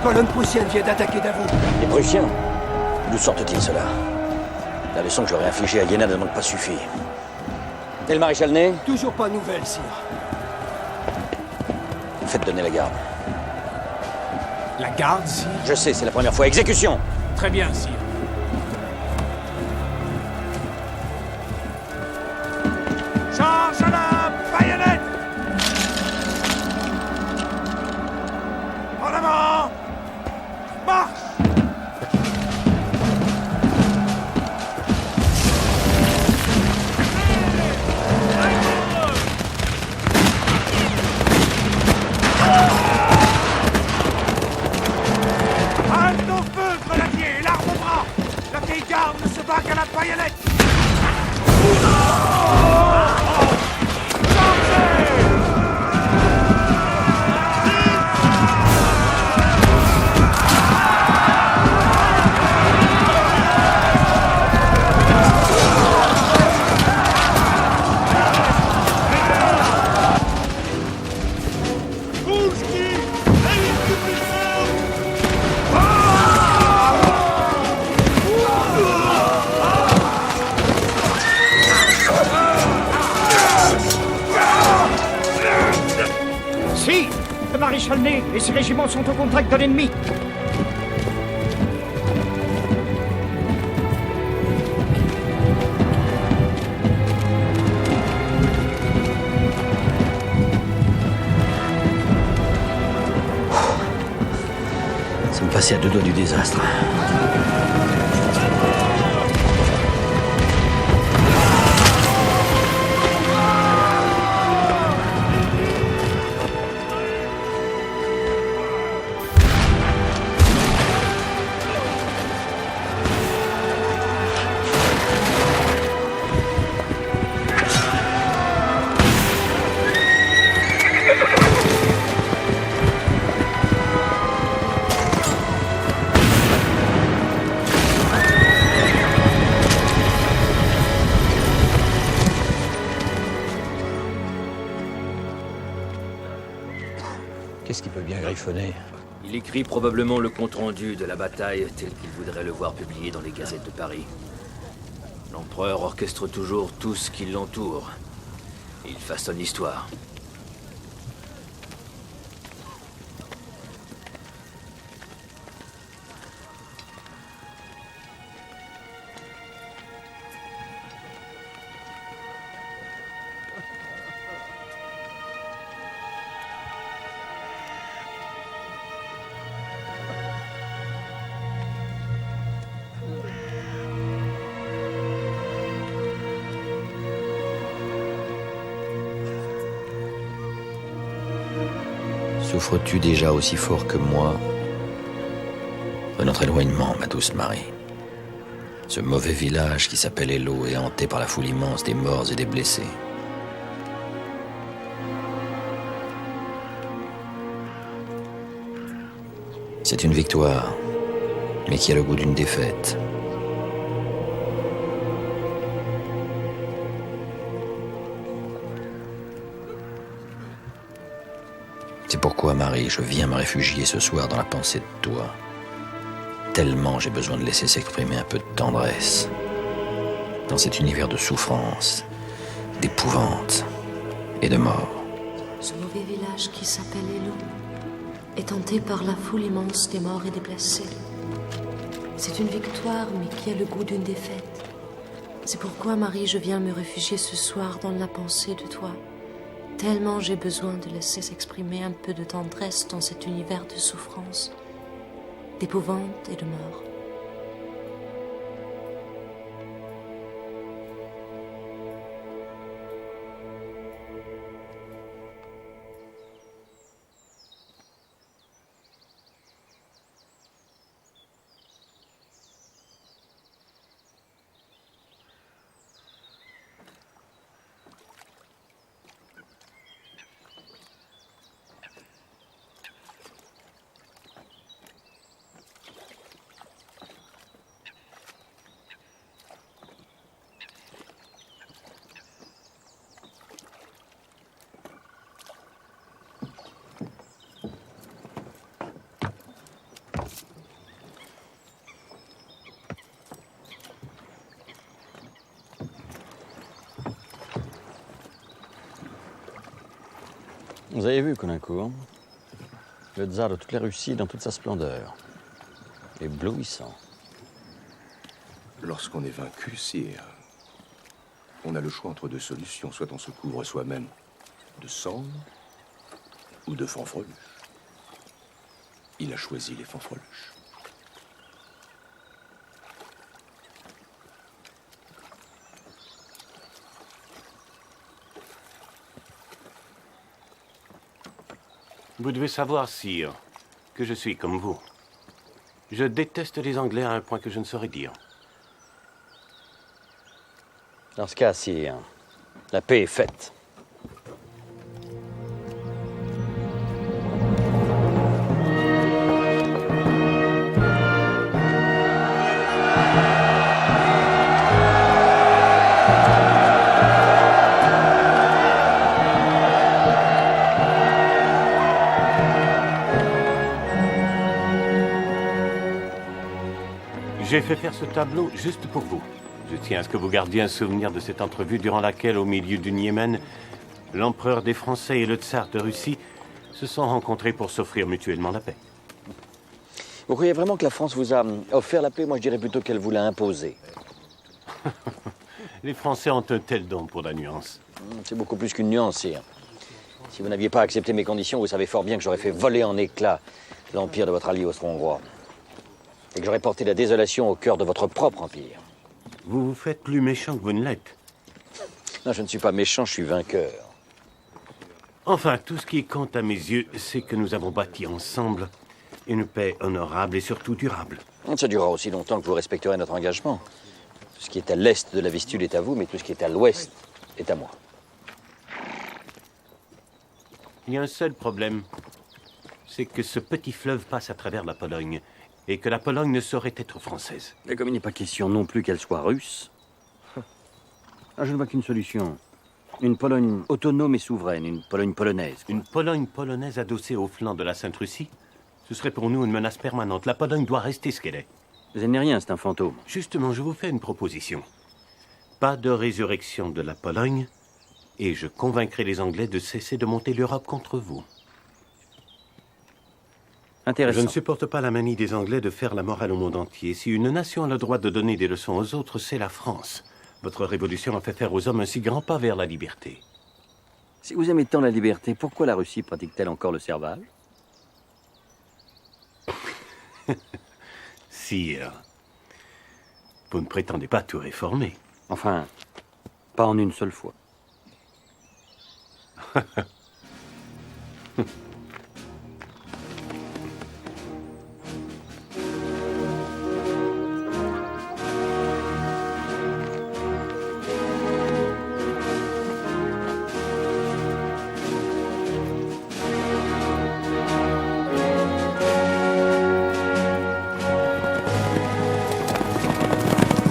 colonne prussienne vient d'attaquer Davout. Les Prussiens? D'où sortent-ils, cela? La leçon que j'aurais infligée à Iéna n'a donc pas suffi. Et le maréchal Ney? Toujours pas de nouvelles, sire. Faites donner la garde. La garde, sire? Je sais, c'est la première fois. Exécution! Très bien, sire. Charge à la baïonnette! En avant! Marche! Halte au feu, grenadier! L'arme au bras! La vieille garde ne se bat qu'à la baïonnette! Si, le maréchal Ney et ses régiments sont au contact de l'ennemi. Ça me passait à deux doigts du désastre. Qu'est-ce qui peut bien griffonner? Il écrit probablement le compte-rendu de la bataille tel qu'il voudrait le voir publié dans les gazettes de Paris. L'empereur orchestre toujours tout ce qui l'entoure. Il façonne l'histoire. Souffres-tu déjà aussi fort que moi de notre éloignement, ma douce Marie? Ce mauvais village qui s'appelle Eylau est hanté par la foule immense des morts et des blessés. C'est une victoire, mais qui a le goût d'une défaite. C'est pourquoi, Marie, je viens me réfugier ce soir dans la pensée de toi. Tellement j'ai besoin de laisser s'exprimer un peu de tendresse. Dans cet univers de souffrance, d'épouvante et de mort. Ce mauvais village qui s'appelle Eylau est hanté par la foule immense des morts et des blessés. C'est une victoire, mais qui a le goût d'une défaite. C'est pourquoi, Marie, je viens me réfugier ce soir dans la pensée de toi. Tellement j'ai besoin de laisser s'exprimer un peu de tendresse dans cet univers de souffrance, d'épouvante et de mort. Vous avez vu, Caulaincourt, le tsar de toute la Russie dans toute sa splendeur. Éblouissant. Lorsqu'on est vaincu, sire, on a le choix entre deux solutions. Soit on se couvre soi-même de cendres ou de fanfreluches. Il a choisi les fanfreluches. Vous devez savoir, sire, que je suis comme vous. Je déteste les Anglais à un point que je ne saurais dire. Dans ce cas, sire, la paix est faite. J'ai fait faire ce tableau juste pour vous. Je tiens à ce que vous gardiez un souvenir de cette entrevue durant laquelle, au milieu du Niémen, l'empereur des Français et le tsar de Russie se sont rencontrés pour s'offrir mutuellement la paix. Vous croyez vraiment que la France vous a offert la paix? Moi, je dirais plutôt qu'elle vous l'a imposée. Les Français ont un tel don pour la nuance. C'est beaucoup plus qu'une nuance, sire. Si vous n'aviez pas accepté mes conditions, vous savez fort bien que j'aurais fait voler en éclats l'empire de votre allié austro-hongrois. Et que j'aurais porté la désolation au cœur de votre propre empire. Vous vous faites plus méchant que vous ne l'êtes. Non, je ne suis pas méchant, je suis vainqueur. Enfin, tout ce qui compte à mes yeux, c'est que nous avons bâti ensemble une paix honorable et surtout durable. Ça durera aussi longtemps que vous respecterez notre engagement. Tout ce qui est à l'est de la Vistule est à vous, mais tout ce qui est à l'ouest est à moi. Il y a un seul problème. C'est que ce petit fleuve passe à travers la Pologne. Et que la Pologne ne saurait être française. Et comme il n'est pas question non plus qu'elle soit russe, je ne vois qu'une solution. Une Pologne autonome et souveraine, une Pologne polonaise. Une Pologne polonaise adossée au flanc de la Sainte-Russie, ce serait pour nous une menace permanente. La Pologne doit rester ce qu'elle est. Elle n'est rien, c'est un fantôme. Justement, je vous fais une proposition. Pas de résurrection de la Pologne, et je convaincrai les Anglais de cesser de monter l'Europe contre vous. Intéressant. Je ne supporte pas la manie des Anglais de faire la morale au monde entier. Si une nation a le droit de donner des leçons aux autres, c'est la France. Votre révolution a fait faire aux hommes un si grand pas vers la liberté. Si vous aimez tant la liberté, pourquoi la Russie pratique-t-elle encore le servage? Sire, vous ne prétendez pas tout réformer. Enfin, pas en une seule fois.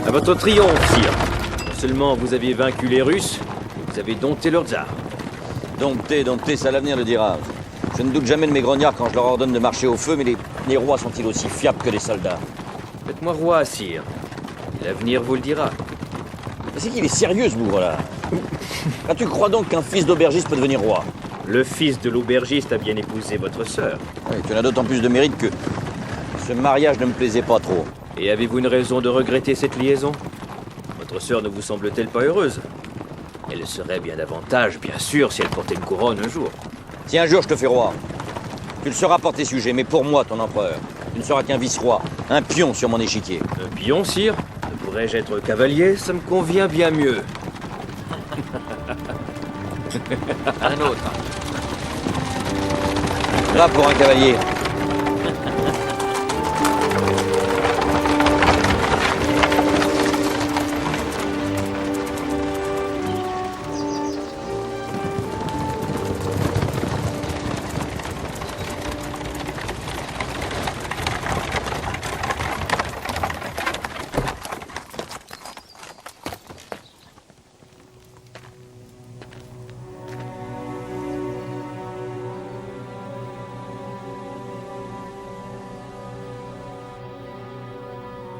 À votre triomphe, sire. Non seulement vous aviez vaincu les Russes, mais vous avez dompté leur tsar. Dompter, ça l'avenir le dira. Je ne doute jamais de mes grognards quand je leur ordonne de marcher au feu, mais les rois sont-ils aussi fiables que les soldats? Faites-moi roi, sire. L'avenir vous le dira. Mais c'est qu'il est sérieux, ce bougre-là. Tu crois donc qu'un fils d'aubergiste peut devenir roi? Le fils de l'aubergiste a bien épousé votre sœur. Oui, tu en as d'autant plus de mérite que ce mariage ne me plaisait pas trop. Et avez-vous une raison de regretter cette liaison? Votre sœur ne vous semble-t-elle pas heureuse? Elle serait bien davantage, bien sûr, si elle portait une couronne un jour. Si un jour je te fais roi, tu le seras pour tes sujets, mais pour moi, ton empereur, tu ne seras qu'un vice-roi, un pion sur mon échiquier. Un pion, sire? Ne pourrais-je être cavalier? Ça me convient bien mieux. Un autre. Là pour un cavalier.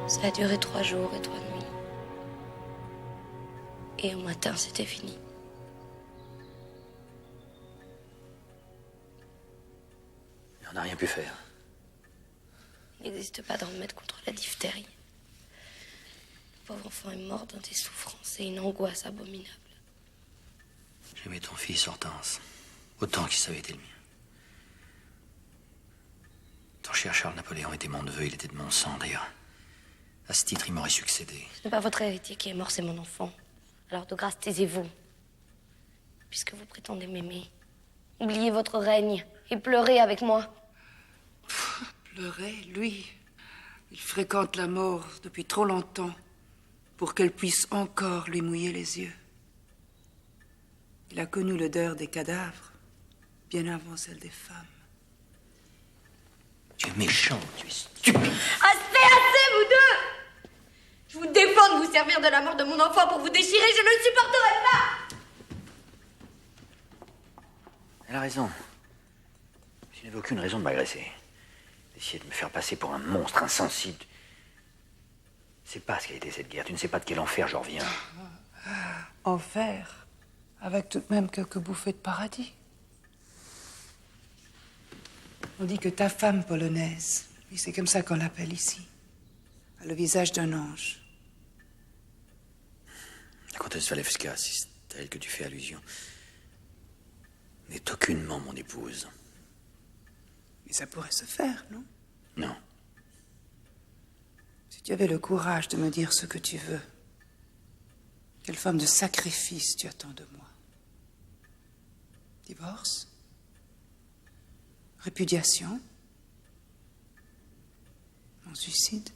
Ça a duré 3 jours et 3 nuits. Et au matin, c'était fini. n'a rien pu faire. Il n'existe pas de remède contre la diphtérie. Le pauvre enfant est mort dans des souffrances et une angoisse abominable. J'aimais ton fils, Hortense. Autant qu'il savait être le mien. Ton cher Charles Napoléon était mon neveu, il était de mon sang, d'ailleurs. À ce titre, il m'aurait succédé. Ce n'est pas votre héritier qui est mort, c'est mon enfant. Alors de grâce, taisez-vous. Puisque vous prétendez m'aimer, oubliez votre règne et pleurez avec moi. Pleurer, lui. Il fréquente la mort depuis trop longtemps pour qu'elle puisse encore lui mouiller les yeux. Il a connu l'odeur des cadavres bien avant celle des femmes. Tu es méchant, tu es stupide. Assez, vous deux! Je vous défends de vous servir de la mort de mon enfant pour vous déchirer, je ne le supporterai pas! Elle a raison. Tu n'avais aucune raison de m'agresser. D'essayer de me faire passer pour un monstre insensible. Tu ne sais pas ce qu'a été cette guerre. Tu ne sais pas de quel enfer je reviens. Enfer, avec tout de même quelques bouffées de paradis. On dit que ta femme polonaise, oui, c'est comme ça qu'on l'appelle ici, a le visage d'un ange. La comtesse Walewska, si c'est à elle que tu fais allusion, n'est aucunement mon épouse. Mais ça pourrait se faire, non? Non. Si tu avais le courage de me dire ce que tu veux, quelle forme de sacrifice tu attends de moi? Divorce? Répudiation? Mon suicide?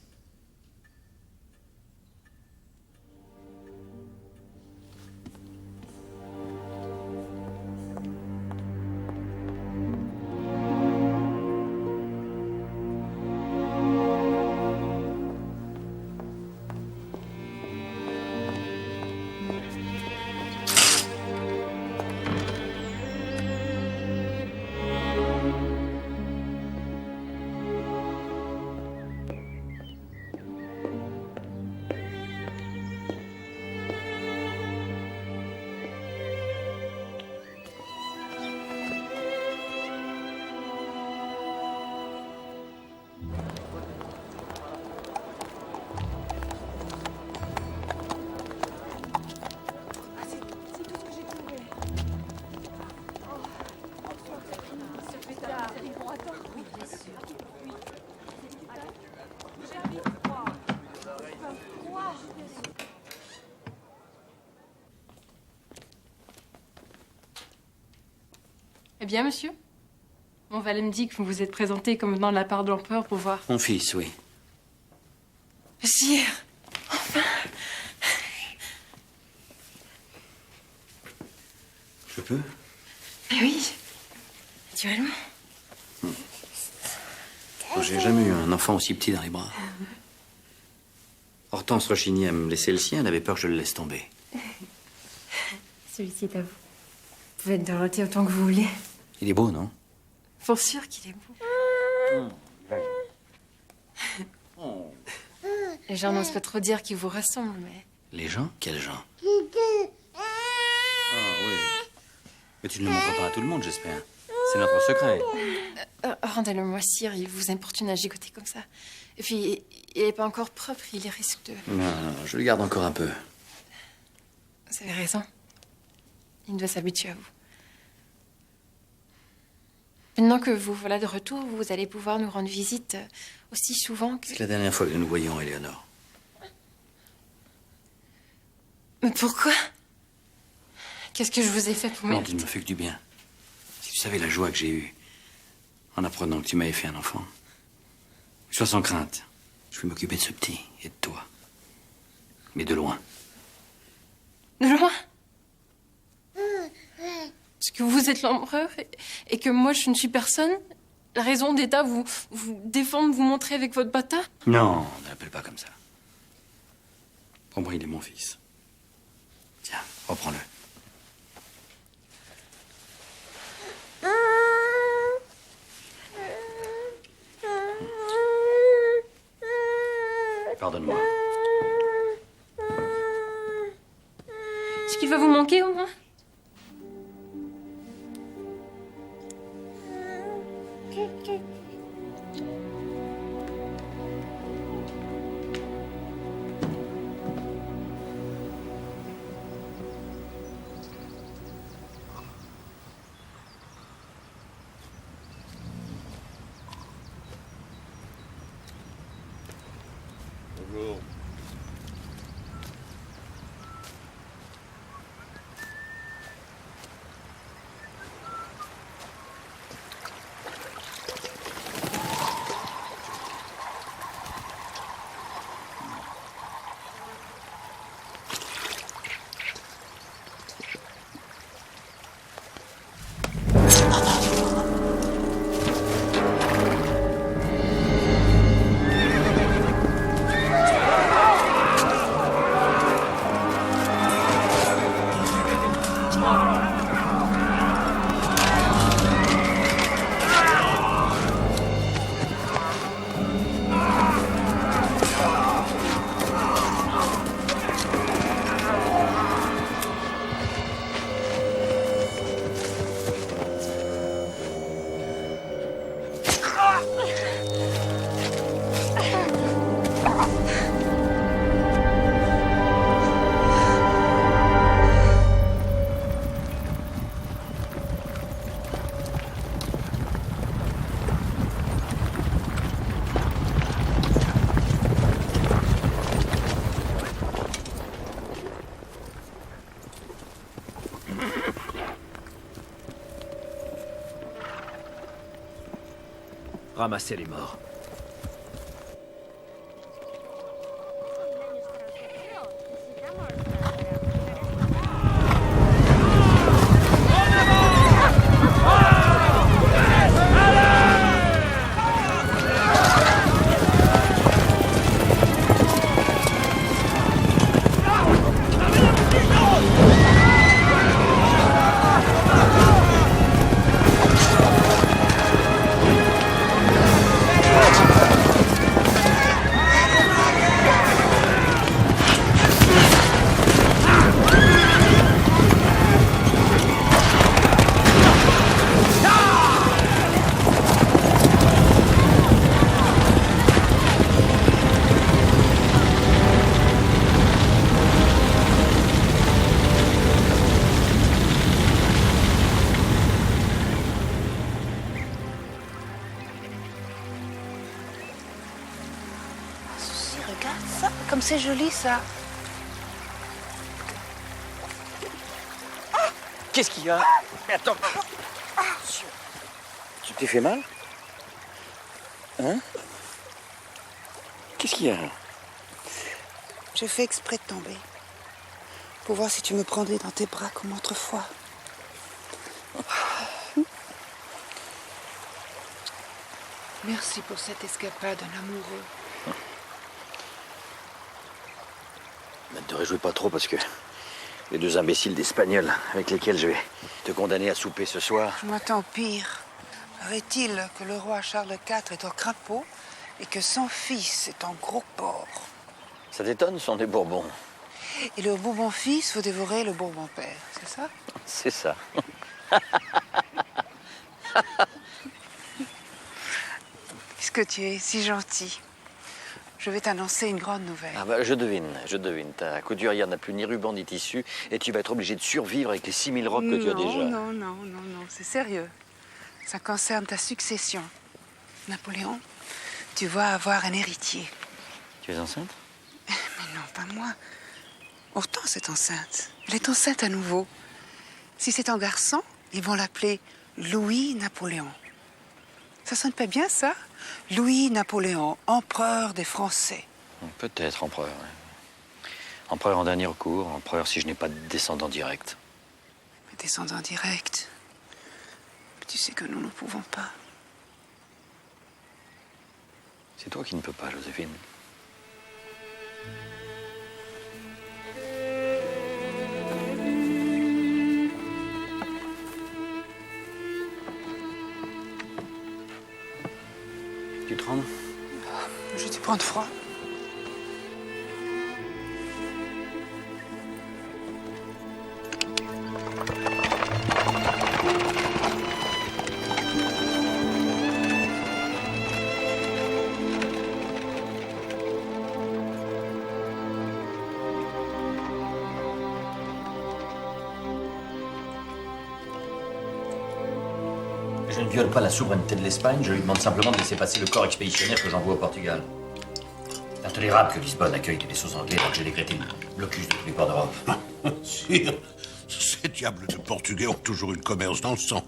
Eh bien, monsieur, mon valet me dit que vous vous êtes présenté comme venant de la part de l'empereur pour voir. Mon fils, oui. Sire, Je peux? mais oui, naturellement. Oh, j'ai jamais eu un enfant aussi petit dans les bras. Hortense rechignait à me laisser le sien, elle avait peur que je le laisse tomber. Celui-ci est à vous. Vous pouvez être dorloté autant que vous voulez. Il est beau, non? Pour sûr qu'il est beau. Les gens n'osent pas trop dire qu'il vous ressemble, mais... Les gens? Quels gens? Ah oui. Mais tu ne le montres pas à tout le monde, j'espère. C'est notre secret. Rendez-le-moi, sire, il vous importune à gigoter comme ça. Et puis, il n'est pas encore propre, il risque de... Non, je le garde encore un peu. Vous avez raison. Il doit s'habituer à vous. Maintenant que vous voilà de retour, vous allez pouvoir nous rendre visite aussi souvent que... C'est la dernière fois que nous nous voyons, Éléonore. Mais pourquoi? Qu'est-ce que je vous ai fait pour Non, mériter? tu ne me fais que du bien. Si tu savais la joie que j'ai eue en apprenant que tu m'avais fait un enfant. Sois sans crainte. Je vais m'occuper de ce petit et de toi. Mais de loin. De loin? Parce que vous êtes l'empereur et que moi je ne suis personne? La raison d'État vous défendre, vous montrer avec votre bâtard? Non, ne l'appelle pas comme ça. Pour moi, il est mon fils. Tiens, reprends-le. Pardonne-moi. Est-ce qu'il va vous manquer au moins? Tchou, tchou. Ramassez les morts. Regarde ça, comme c'est joli ça. Qu'est-ce qu'il y a? Attends. Tu t'es fait mal? Hein? Qu'est-ce qu'il y a? J'ai fait exprès de tomber. Pour voir si tu me prendrais dans tes bras comme autrefois. Merci pour cette escapade, un amoureux. Ne te réjouis pas trop parce que les deux imbéciles d'Espagnols avec lesquels je vais te condamner à souper ce soir. Je m'attends pire. Paraît-il que le roi Charles IV est au crapaud et que son fils est en gros porc. Ça t'étonne, ce sont des Bourbons. Et le Bourbon-fils veut dévorer le Bourbon-père, c'est ça? C'est ça. Puisque tu es si gentil, je vais t'annoncer une grande nouvelle. Ah bah, je devine. Ta couturière n'a plus ni ruban ni tissu et tu vas être obligé de survivre avec les 6000 robes que tu as déjà. Non, c'est sérieux. Ça concerne ta succession. Napoléon, tu vas avoir un héritier. Tu es enceinte? Mais non, pas moi. Hortense est enceinte. Elle est enceinte à nouveau. Si c'est un garçon, ils vont l'appeler Louis-Napoléon. Ça sonne pas bien, ça? Louis-Napoléon, empereur des Français. Peut-être empereur. Ouais. Empereur en dernier recours, empereur si je n'ai pas de descendant direct. Mais descendant direct. Tu sais que nous ne pouvons pas. C'est toi qui ne peux pas, Joséphine. Tu trembles? Je vais te prendre froid. Je ne viole pas la souveraineté de l'Espagne, je lui demande simplement de laisser passer le corps expéditionnaire que j'envoie au Portugal. C'est intolérable que Lisbonne accueille des vaisseaux anglais alors que j'ai décrété le blocus de tous les ports d'Europe. Sire, ces diables de Portugais ont toujours une commerce dans le sang.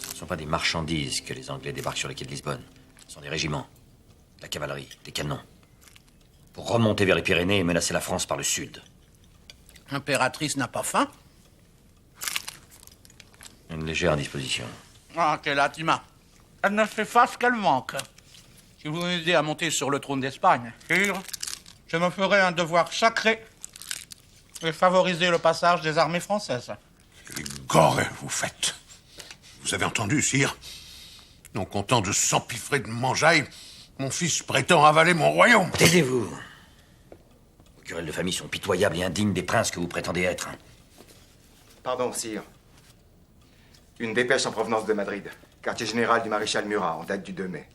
Ce ne sont pas des marchandises que les Anglais débarquent sur les quais de Lisbonne. Ce sont des régiments, de la cavalerie, des canons. Pour remonter vers les Pyrénées et menacer la France par le sud. L'impératrice n'a pas faim? Une légère indisposition. Ah, quelle Atima. Elle ne fait face qu'elle manque. Si vous m'aidez à monter sur le trône d'Espagne, sire, je me ferai un devoir sacré et favoriser le passage des armées françaises. Quel gore vous faites. Vous avez entendu, sire? Non content de s'empiffrer de mangeaille, mon fils prétend avaler mon royaume. Taisez-vous. Vos querelles de famille sont pitoyables et indignes des princes que vous prétendez être. Pardon, sire. Une dépêche en provenance de Madrid. Quartier général du maréchal Murat, en date du 2 mai.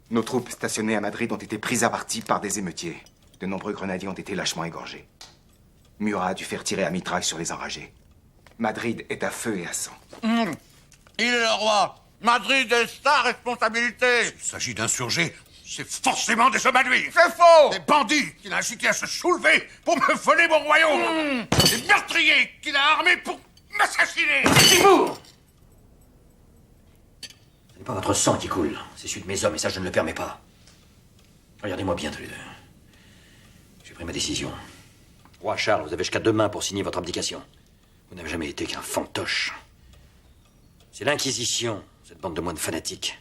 Nos troupes stationnées à Madrid ont été prises à partie par des émeutiers. De nombreux grenadiers ont été lâchement égorgés. Murat a dû faire tirer à mitraille sur les enragés. Madrid est à feu et à sang. Il est le roi. Madrid est sa responsabilité. S'il s'agit d'insurgés, c'est forcément des hommes à lui. C'est faux. Des bandits qu'il a incités à se soulever pour me voler mon royaume. Des meurtriers qu'il a armés pour m'assassiner. Timur! Ce n'est pas votre sang qui coule, c'est celui de mes hommes, et ça, je ne le permets pas. Regardez-moi bien tous les deux. J'ai pris ma décision. Roi Charles, vous avez jusqu'à demain pour signer votre abdication. Vous n'avez jamais été qu'un fantoche. C'est l'Inquisition, cette bande de moines fanatiques,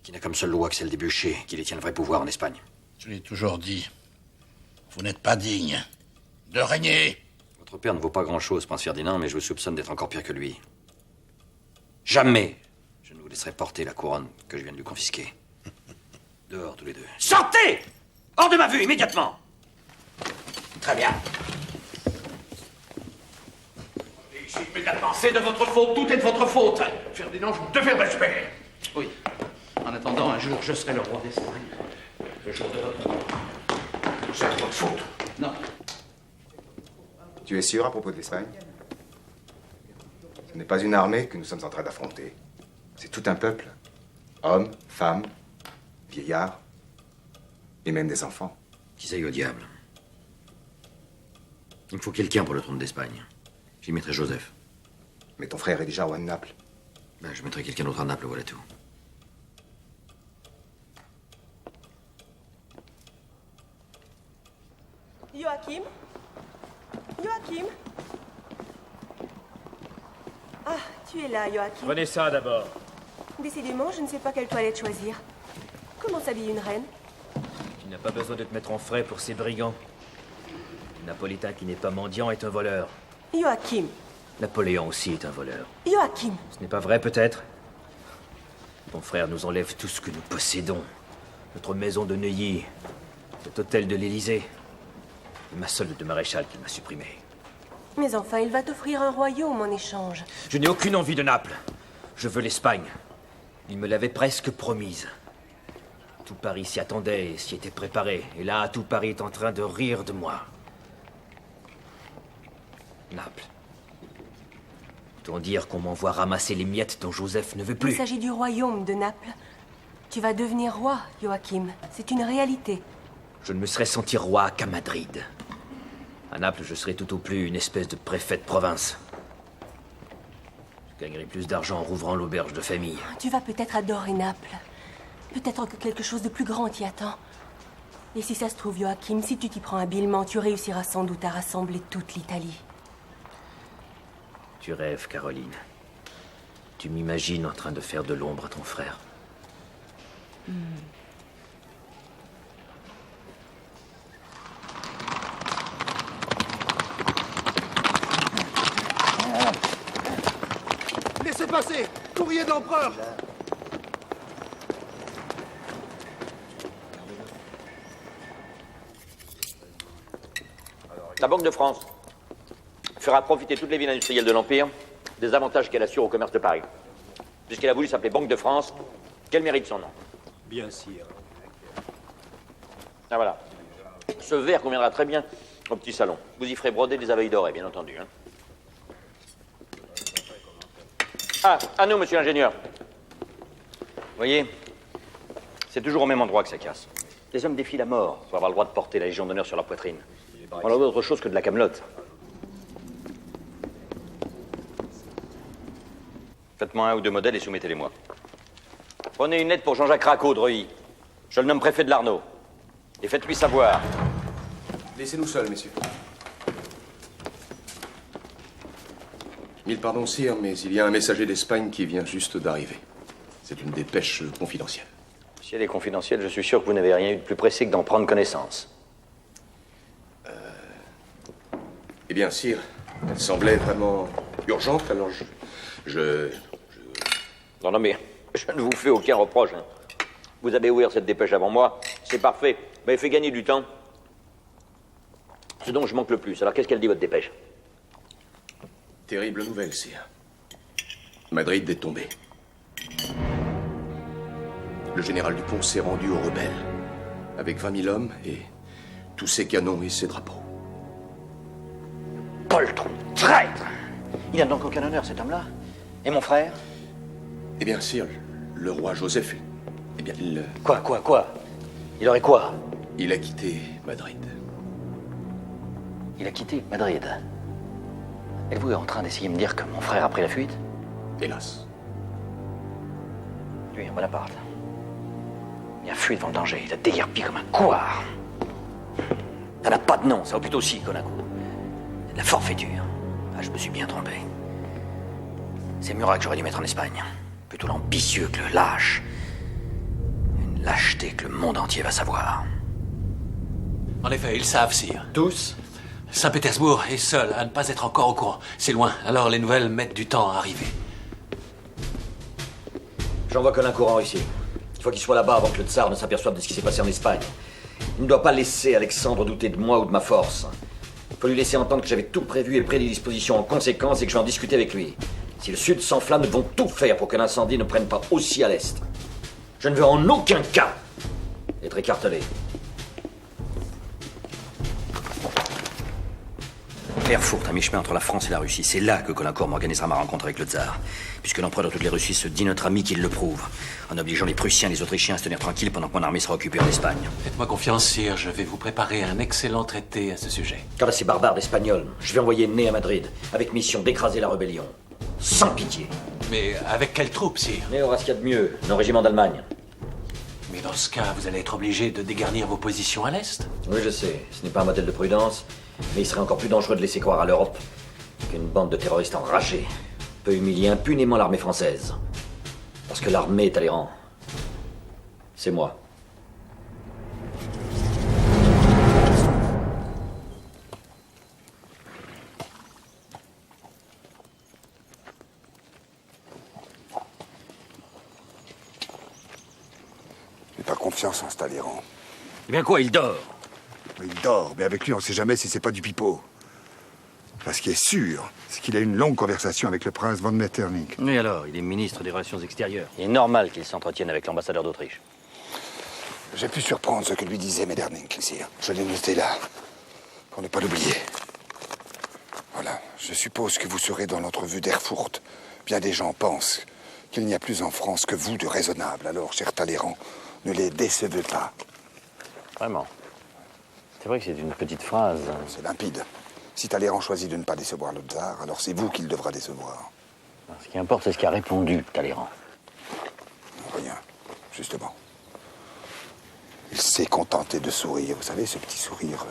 qui n'a comme seule loi que celle des bûchers, qui détient le vrai pouvoir en Espagne. Je l'ai toujours dit. Vous n'êtes pas digne de régner. Votre père ne vaut pas grand-chose, prince Ferdinand, mais je vous soupçonne d'être encore pire que lui. Jamais je ne vous laisserai porter la couronne que je viens de lui confisquer. Dehors, tous les deux. Sortez! Hors de ma vue, immédiatement! Très bien. Ici, immédiatement. C'est de votre faute, tout est de votre faute. Ferdinand, vous devez le respect. Oui. En attendant, un jour, je serai le roi d'Espagne. Le jour de votre mort. C'est de votre faute. Non. Tu es sûr à propos de l'Espagne? Ce n'est pas une armée que nous sommes en train d'affronter. C'est tout un peuple. Hommes, femmes, vieillards, et même des enfants. Qu'ils aillent au diable. Il me faut quelqu'un pour le trône d'Espagne. J'y mettrai Joseph. Mais ton frère est déjà roi de Naples. Ben, je mettrai quelqu'un d'autre à Naples, voilà tout. Joachim? Joachim? Ah, tu es là, Joachim. Prenez ça d'abord. Décidément, je ne sais pas quelle toilette choisir. Comment s'habille une reine? Tu n'as pas besoin de te mettre en frais pour ces brigands. Le Napolitain qui n'est pas mendiant est un voleur. Joachim. Napoléon aussi est un voleur. Joachim. Ce n'est pas vrai, peut-être? Ton frère nous enlève tout ce que nous possédons. Notre maison de Neuilly, cet hôtel de l'Élysée, et ma solde de maréchal qu'il m'a supprimé. Mais enfin, il va t'offrir un royaume en échange. Je n'ai aucune envie de Naples. Je veux l'Espagne. Il me l'avait presque promise. Tout Paris s'y attendait et s'y était préparé. Et là, tout Paris est en train de rire de moi. Naples. Autant dire qu'on m'envoie ramasser les miettes dont Joseph ne veut plus. Il s'agit du royaume de Naples. Tu vas devenir roi, Joachim. C'est une réalité. Je ne me serais senti roi qu'à Madrid. À Naples, je serais tout au plus une espèce de préfet de province. Je gagnerais plus d'argent en rouvrant l'auberge de famille. Tu vas peut-être adorer Naples. Peut-être que quelque chose de plus grand t'y attend. Et si ça se trouve, Joachim, si tu t'y prends habilement, tu réussiras sans doute à rassembler toute l'Italie. Tu rêves, Caroline. Tu m'imagines en train de faire de l'ombre à ton frère. Laissez passer! Courrier de l'empereur! La Banque de France fera profiter toutes les villes industrielles de l'Empire des avantages qu'elle assure au commerce de Paris. Puisqu'elle a voulu s'appeler Banque de France, qu'elle mérite son nom. Bien, sire. Ah voilà. Ce verre conviendra très bien au petit salon. Vous y ferez broder des abeilles dorées, bien entendu. Hein. Ah, à nous, monsieur l'ingénieur. Vous voyez, c'est toujours au même endroit que ça casse. Les hommes défient la mort pour avoir le droit de porter la Légion d'honneur sur leur poitrine. On leur doit autre chose que de la camelote. Faites-moi un ou deux modèles et soumettez-les-moi. Prenez une lettre pour Jean-Jacques Racco de Reuilly. Je le nomme préfet de l'Arnaud. Et faites-lui savoir. Laissez-nous seuls, messieurs. Mille pardons, sire, mais il y a un messager d'Espagne qui vient juste d'arriver. C'est une dépêche confidentielle. Si elle est confidentielle, je suis sûr que vous n'avez rien eu de plus pressé que d'en prendre connaissance. Eh bien, sire, elle semblait vraiment urgente, alors Non, mais je ne vous fais aucun reproche. Hein. Vous avez ouvert cette dépêche avant moi, c'est parfait. Vous m'avez fait gagner du temps. Ce dont je manque le plus. Alors, qu'est-ce qu'elle dit, votre dépêche? Terrible nouvelle, sire. Madrid est tombé. Le général Dupont s'est rendu aux rebelles, avec 20 000 hommes et tous ses canons et ses drapeaux. Poltron, traître! Il n'a donc aucun honneur, cet homme-là? Et mon frère? Eh bien, sire, le roi Joseph, eh bien, il... Quoi? Il aurait quoi? Il a quitté Madrid. Il a quitté Madrid. Êtes-vous en train d'essayer de me dire que mon frère a pris la fuite? Hélas. Lui, en Bonaparte. Il a fui devant le danger. Il a déguerpi comme un couard. Ça n'a pas de nom, ça, ou plutôt si, Conaco. C'est de la forfaiture. Ah, je me suis bien trompé. C'est Murat que j'aurais dû mettre en Espagne. Plutôt l'ambitieux que le lâche. Une lâcheté que le monde entier va savoir. En effet, ils savent, sire. Tous? Saint-Pétersbourg est seul à ne pas être encore au courant. C'est loin, alors les nouvelles mettent du temps à arriver. J'envoie Colincourt en Russie. Il faut qu'il soit là-bas avant que le tsar ne s'aperçoive de ce qui s'est passé en Espagne. Il ne doit pas laisser Alexandre douter de moi ou de ma force. Il faut lui laisser entendre que j'avais tout prévu et pris des dispositions en conséquence et que je vais en discuter avec lui. Si le Sud s'enflamme, nous devons tout faire pour que l'incendie ne prenne pas aussi à l'Est. Je ne veux en aucun cas être écartelé. Erfurt, à mi-chemin entre la France et la Russie. C'est là que Colincourt m'organisera ma rencontre avec le tsar. Puisque l'empereur de toutes les Russies se dit notre ami qu'il le prouve, en obligeant les Prussiens et les Autrichiens à se tenir tranquilles pendant que mon armée sera occupée en Espagne. Faites-moi confiance, sire, je vais vous préparer un excellent traité à ce sujet. Quant à ces barbares d'Espagnols, je vais envoyer Ney à Madrid, avec mission d'écraser la rébellion. Sans pitié. Mais avec quelle troupe, sire? Ney aura ce qu'il y a de mieux, nos régiments d'Allemagne. Mais dans ce cas, vous allez être obligé de dégarnir vos positions à l'Est. Oui, je sais, ce n'est pas un modèle de prudence, mais il serait encore plus dangereux de laisser croire à l'Europe qu'une bande de terroristes enragés peut humilier impunément l'armée française. Parce que l'armée, Talleyrand, c'est moi. J'ai pas confiance en ce Talleyrand. Eh bien quoi, il dort? Il dort, mais avec lui, on sait jamais si c'est pas du pipeau. Parce qu'il est sûr, c'est qu'il a eu une longue conversation avec le prince von Metternich. Et alors, il est ministre des Relations extérieures. Il est normal qu'il s'entretienne avec l'ambassadeur d'Autriche. J'ai pu surprendre ce que lui disait Metternich, sire. Je l'ai noté là, pour ne pas l'oublier. Voilà, je suppose que vous serez dans l'entrevue d'Erfurt. Bien des gens pensent qu'il n'y a plus en France que vous de raisonnable. Alors, cher Talleyrand, ne les décevez pas. Vraiment. C'est vrai que c'est une petite phrase. C'est limpide. Si Talleyrand choisit de ne pas décevoir le tsar, alors c'est vous qu'il devra décevoir. Ce qui importe, c'est ce qu'a répondu Talleyrand. Rien, justement. Il s'est contenté de sourire. Vous savez, ce petit sourire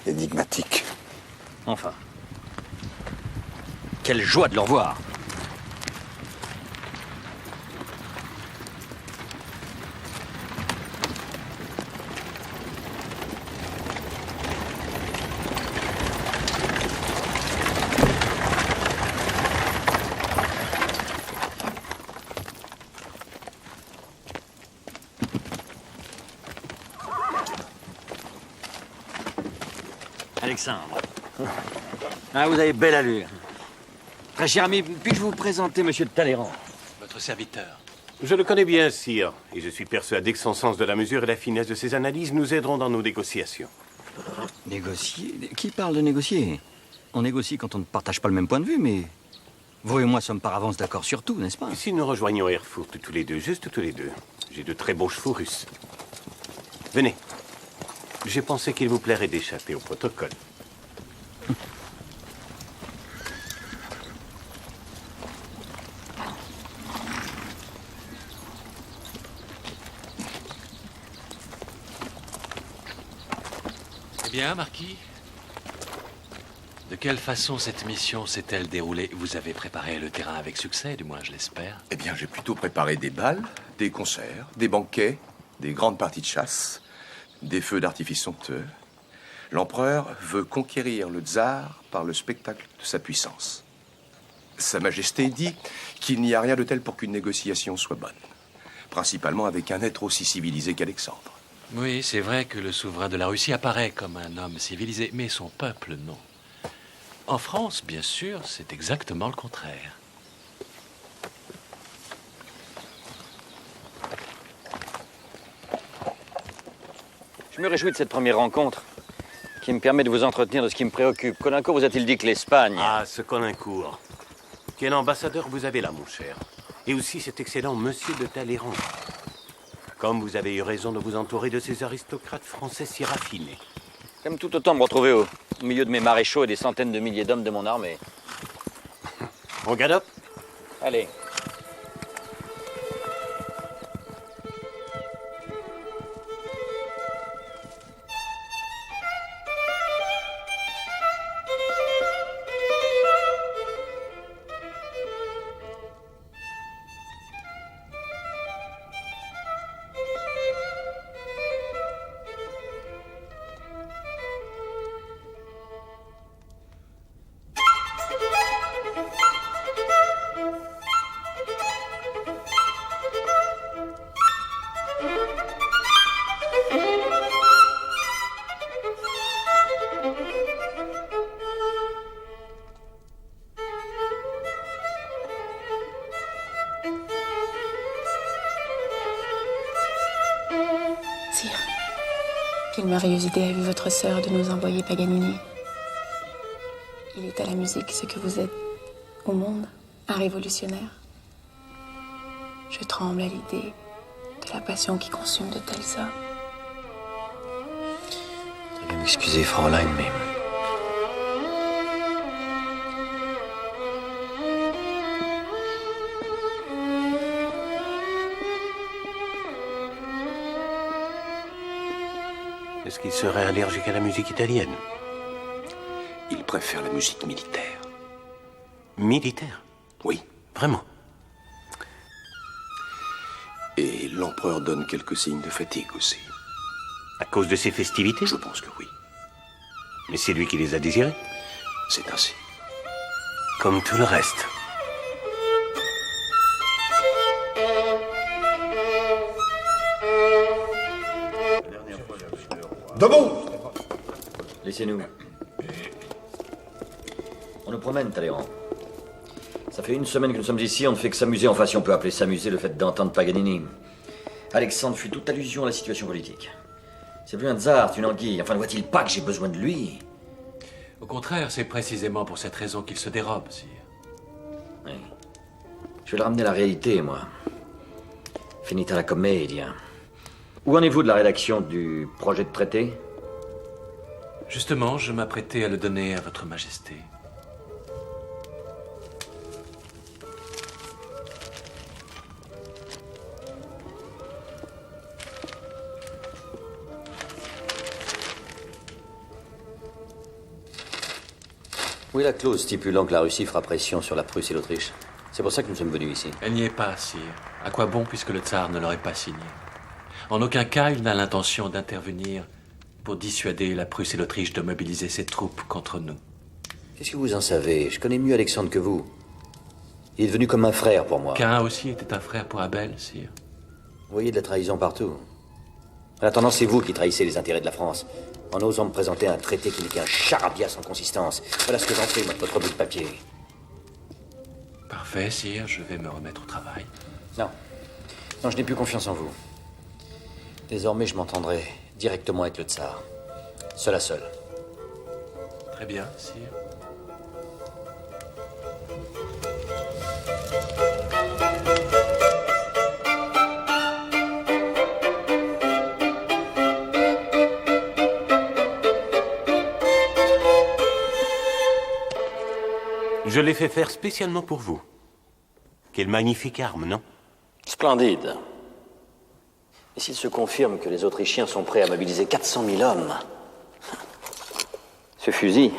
énigmatique. Enfin. Quelle joie de le revoir. Alexandre. Ah, vous avez belle allure. Très cher ami, puis-je vous présenter Monsieur de Talleyrand? Votre serviteur. Je le connais bien, sire, et je suis persuadé que son sens de la mesure et la finesse de ses analyses nous aideront dans nos négociations. Négocier? Qui parle de négocier? On négocie quand on ne partage pas le même point de vue, mais vous et moi sommes par avance d'accord sur tout, n'est-ce pas? Si nous rejoignons Erfurt tous les deux, juste tous les deux, j'ai de très beaux chevaux russes. Venez. J'ai pensé qu'il vous plairait d'échapper au protocole. Eh bien, Marquis, de quelle façon cette mission s'est-elle déroulée? Vous avez préparé le terrain avec succès, du moins je l'espère. Eh bien, j'ai plutôt préparé des balles, des concerts, des banquets, des grandes parties de chasse, des feux d'artifice somptueux. L'empereur veut conquérir le tsar par le spectacle de sa puissance. Sa Majesté dit qu'il n'y a rien de tel pour qu'une négociation soit bonne, principalement avec un être aussi civilisé qu'Alexandre. Oui, c'est vrai que le souverain de la Russie apparaît comme un homme civilisé, mais son peuple, non. En France, bien sûr, c'est exactement le contraire. Je me réjouis de cette première rencontre qui me permet de vous entretenir de ce qui me préoccupe. Colincourt vous a-t-il dit que l'Espagne... Ah, ce Colincourt. Quel ambassadeur vous avez là, mon cher. Et aussi cet excellent monsieur de Talleyrand. Comme vous avez eu raison de vous entourer de ces aristocrates français si raffinés. J'aime tout autant me retrouver au milieu de mes maréchaux et des centaines de milliers d'hommes de mon armée. On galope? Allez. Sire, quelle merveilleuse idée a eu votre sœur de nous envoyer Paganini. Il est à la musique ce que vous êtes au monde, un révolutionnaire. Je tremble à l'idée de la passion qui consume de tels hommes. Veuillez m'excuser, Fraulein, mais... Est-ce qu'il serait allergique à la musique italienne? Il préfère la musique militaire. Militaire? Oui. Vraiment? Et l'empereur donne quelques signes de fatigue aussi. À cause de ses festivités? Je pense que oui. Mais c'est lui qui les a désirées? C'est ainsi. Comme tout le reste. Debout! Laissez-nous. On nous promène, Talleyrand. Ça fait une semaine que nous sommes ici, on ne fait que s'amuser. Enfin, si on peut appeler s'amuser le fait d'entendre Paganini. Alexandre fuit toute allusion à la situation politique. C'est plus un tsar, une anguille. Enfin, ne voit-il pas que j'ai besoin de lui? Au contraire, c'est précisément pour cette raison qu'il se dérobe, sire. Oui. Je vais le ramener à la réalité, moi. Finita la commedia. Où en êtes-vous de la rédaction du projet de traité? Justement, je m'apprêtais à le donner à votre majesté. Où est la clause stipulant que la Russie fera pression sur la Prusse et l'Autriche? C'est pour ça que nous sommes venus ici. Elle n'y est pas, sire. À quoi bon puisque le tsar ne l'aurait pas signé? En aucun cas, il n'a l'intention d'intervenir pour dissuader la Prusse et l'Autriche de mobiliser ses troupes contre nous. Qu'est-ce que vous en savez? Je connais mieux Alexandre que vous. Il est devenu comme un frère pour moi. Caïn aussi était un frère pour Abel, sire. Vous voyez de la trahison partout. En attendant, c'est vous qui trahissez les intérêts de la France, en osant me présenter un traité qui n'est qu'un charabia sans consistance. Voilà ce que j'en fais, moi, de votre bout de papier. Parfait, sire, je vais me remettre au travail. Non. Non, je n'ai plus confiance en vous. Désormais, je m'entendrai directement avec le tsar. Seul à seul. Très bien, sire. Je l'ai fait faire spécialement pour vous. Quelle magnifique arme, non? Splendide. Et s'il se confirme que les Autrichiens sont prêts à mobiliser 400 000 hommes, ce fusil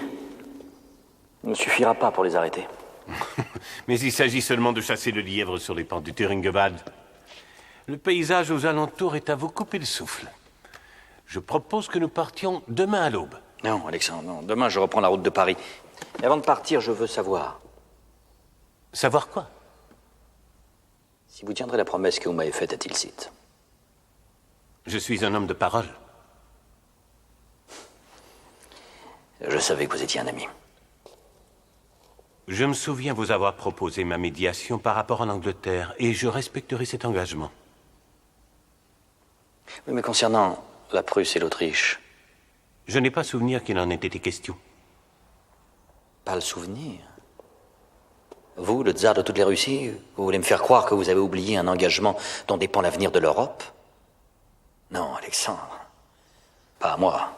ne suffira pas pour les arrêter. Mais il s'agit seulement de chasser le lièvre sur les pentes du Thuringebad. Le paysage aux alentours est à vous couper le souffle. Je propose que nous partions demain à l'aube. Non, Alexandre, non. Demain, je reprends la route de Paris. Mais avant de partir, je veux savoir... Savoir quoi? Si vous tiendrez la promesse que vous m'avez faite à Tilsit. Je suis un homme de parole. Je savais que vous étiez un ami. Je me souviens vous avoir proposé ma médiation par rapport à l'Angleterre, et je respecterai cet engagement. Oui, mais concernant la Prusse et l'Autriche... Je n'ai pas souvenir qu'il en ait été question. Pas le souvenir? Vous, le tsar de toutes les Russies, vous voulez me faire croire que vous avez oublié un engagement dont dépend l'avenir de l'Europe? Non, Alexandre. Pas moi.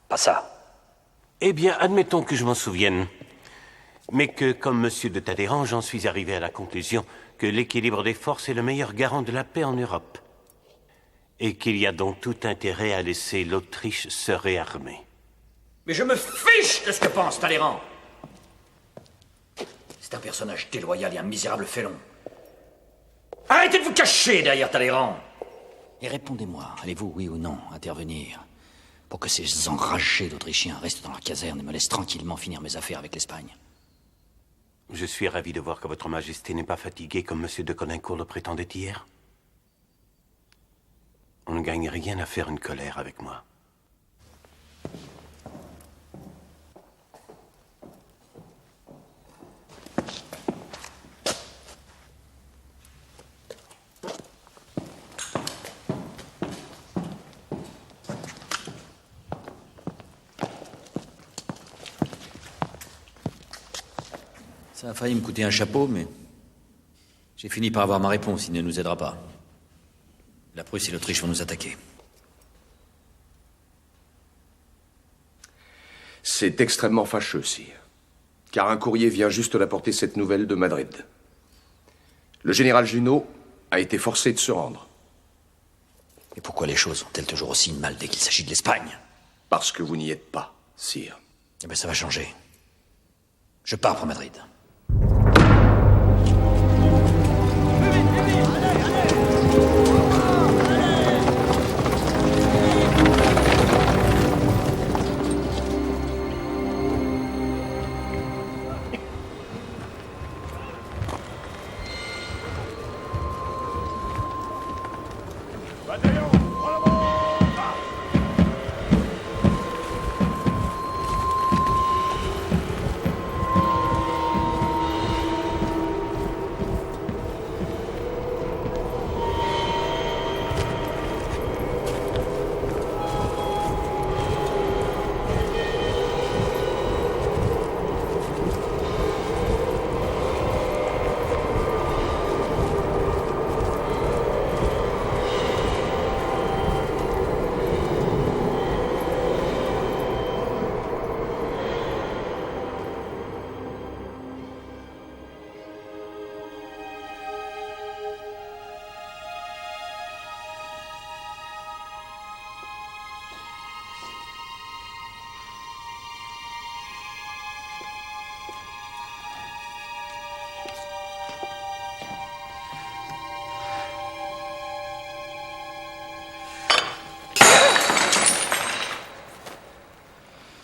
Pas ça. Eh bien, admettons que je m'en souvienne. Mais que, comme Monsieur de Talleyrand, j'en suis arrivé à la conclusion que l'équilibre des forces est le meilleur garant de la paix en Europe. Et qu'il y a donc tout intérêt à laisser l'Autriche se réarmer. Mais je me fiche de ce que pense Talleyrand. C'est un personnage déloyal et un misérable félon. Arrêtez de vous cacher derrière Talleyrand. Et répondez-moi, allez-vous, oui ou non, intervenir pour que ces enragés d'Autrichiens restent dans leur caserne et me laissent tranquillement finir mes affaires avec l'Espagne? Je suis ravi de voir que votre Majesté n'est pas fatigué comme Monsieur de Caulaincourt le prétendait hier. On ne gagne rien à faire une colère avec moi. Ça a failli me coûter un chapeau, mais j'ai fini par avoir ma réponse. Il ne nous aidera pas. La Prusse et l'Autriche vont nous attaquer. C'est extrêmement fâcheux, sire. Car un courrier vient juste d'apporter cette nouvelle de Madrid. Le général Junot a été forcé de se rendre. Et pourquoi les choses ont-elles toujours aussi mal dès qu'il s'agit de l'Espagne? Parce que vous n'y êtes pas, sire. Eh bien, ça va changer. Je pars pour Madrid.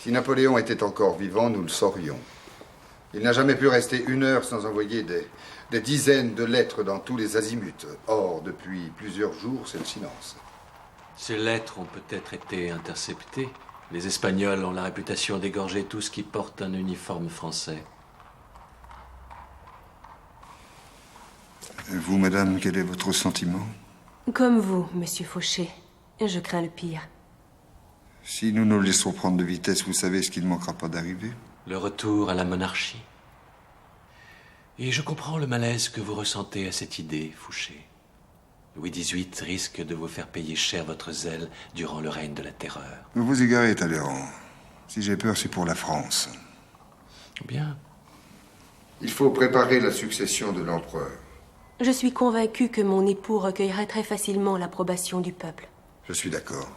Si Napoléon était encore vivant, nous le saurions. Il n'a jamais pu rester une heure sans envoyer des dizaines de lettres dans tous les azimuts. Or, depuis plusieurs jours, c'est le silence. Ces lettres ont peut-être été interceptées. Les Espagnols ont la réputation d'égorger tout ce qui porte un uniforme français. Et vous, madame, quel est votre sentiment? Comme vous, monsieur Fauché. Je crains le pire. Si nous nous laissons prendre de vitesse, vous savez ce qui ne manquera pas d'arriver? Le retour à la monarchie. Et je comprends le malaise que vous ressentez à cette idée, Fouché. Louis XVIII risque de vous faire payer cher votre zèle durant le règne de la terreur. Vous vous égarez, Talleyrand. Si j'ai peur, c'est pour la France. Bien. Il faut préparer la succession de l'empereur. Je suis convaincue que mon époux recueillerait très facilement l'approbation du peuple. Je suis d'accord.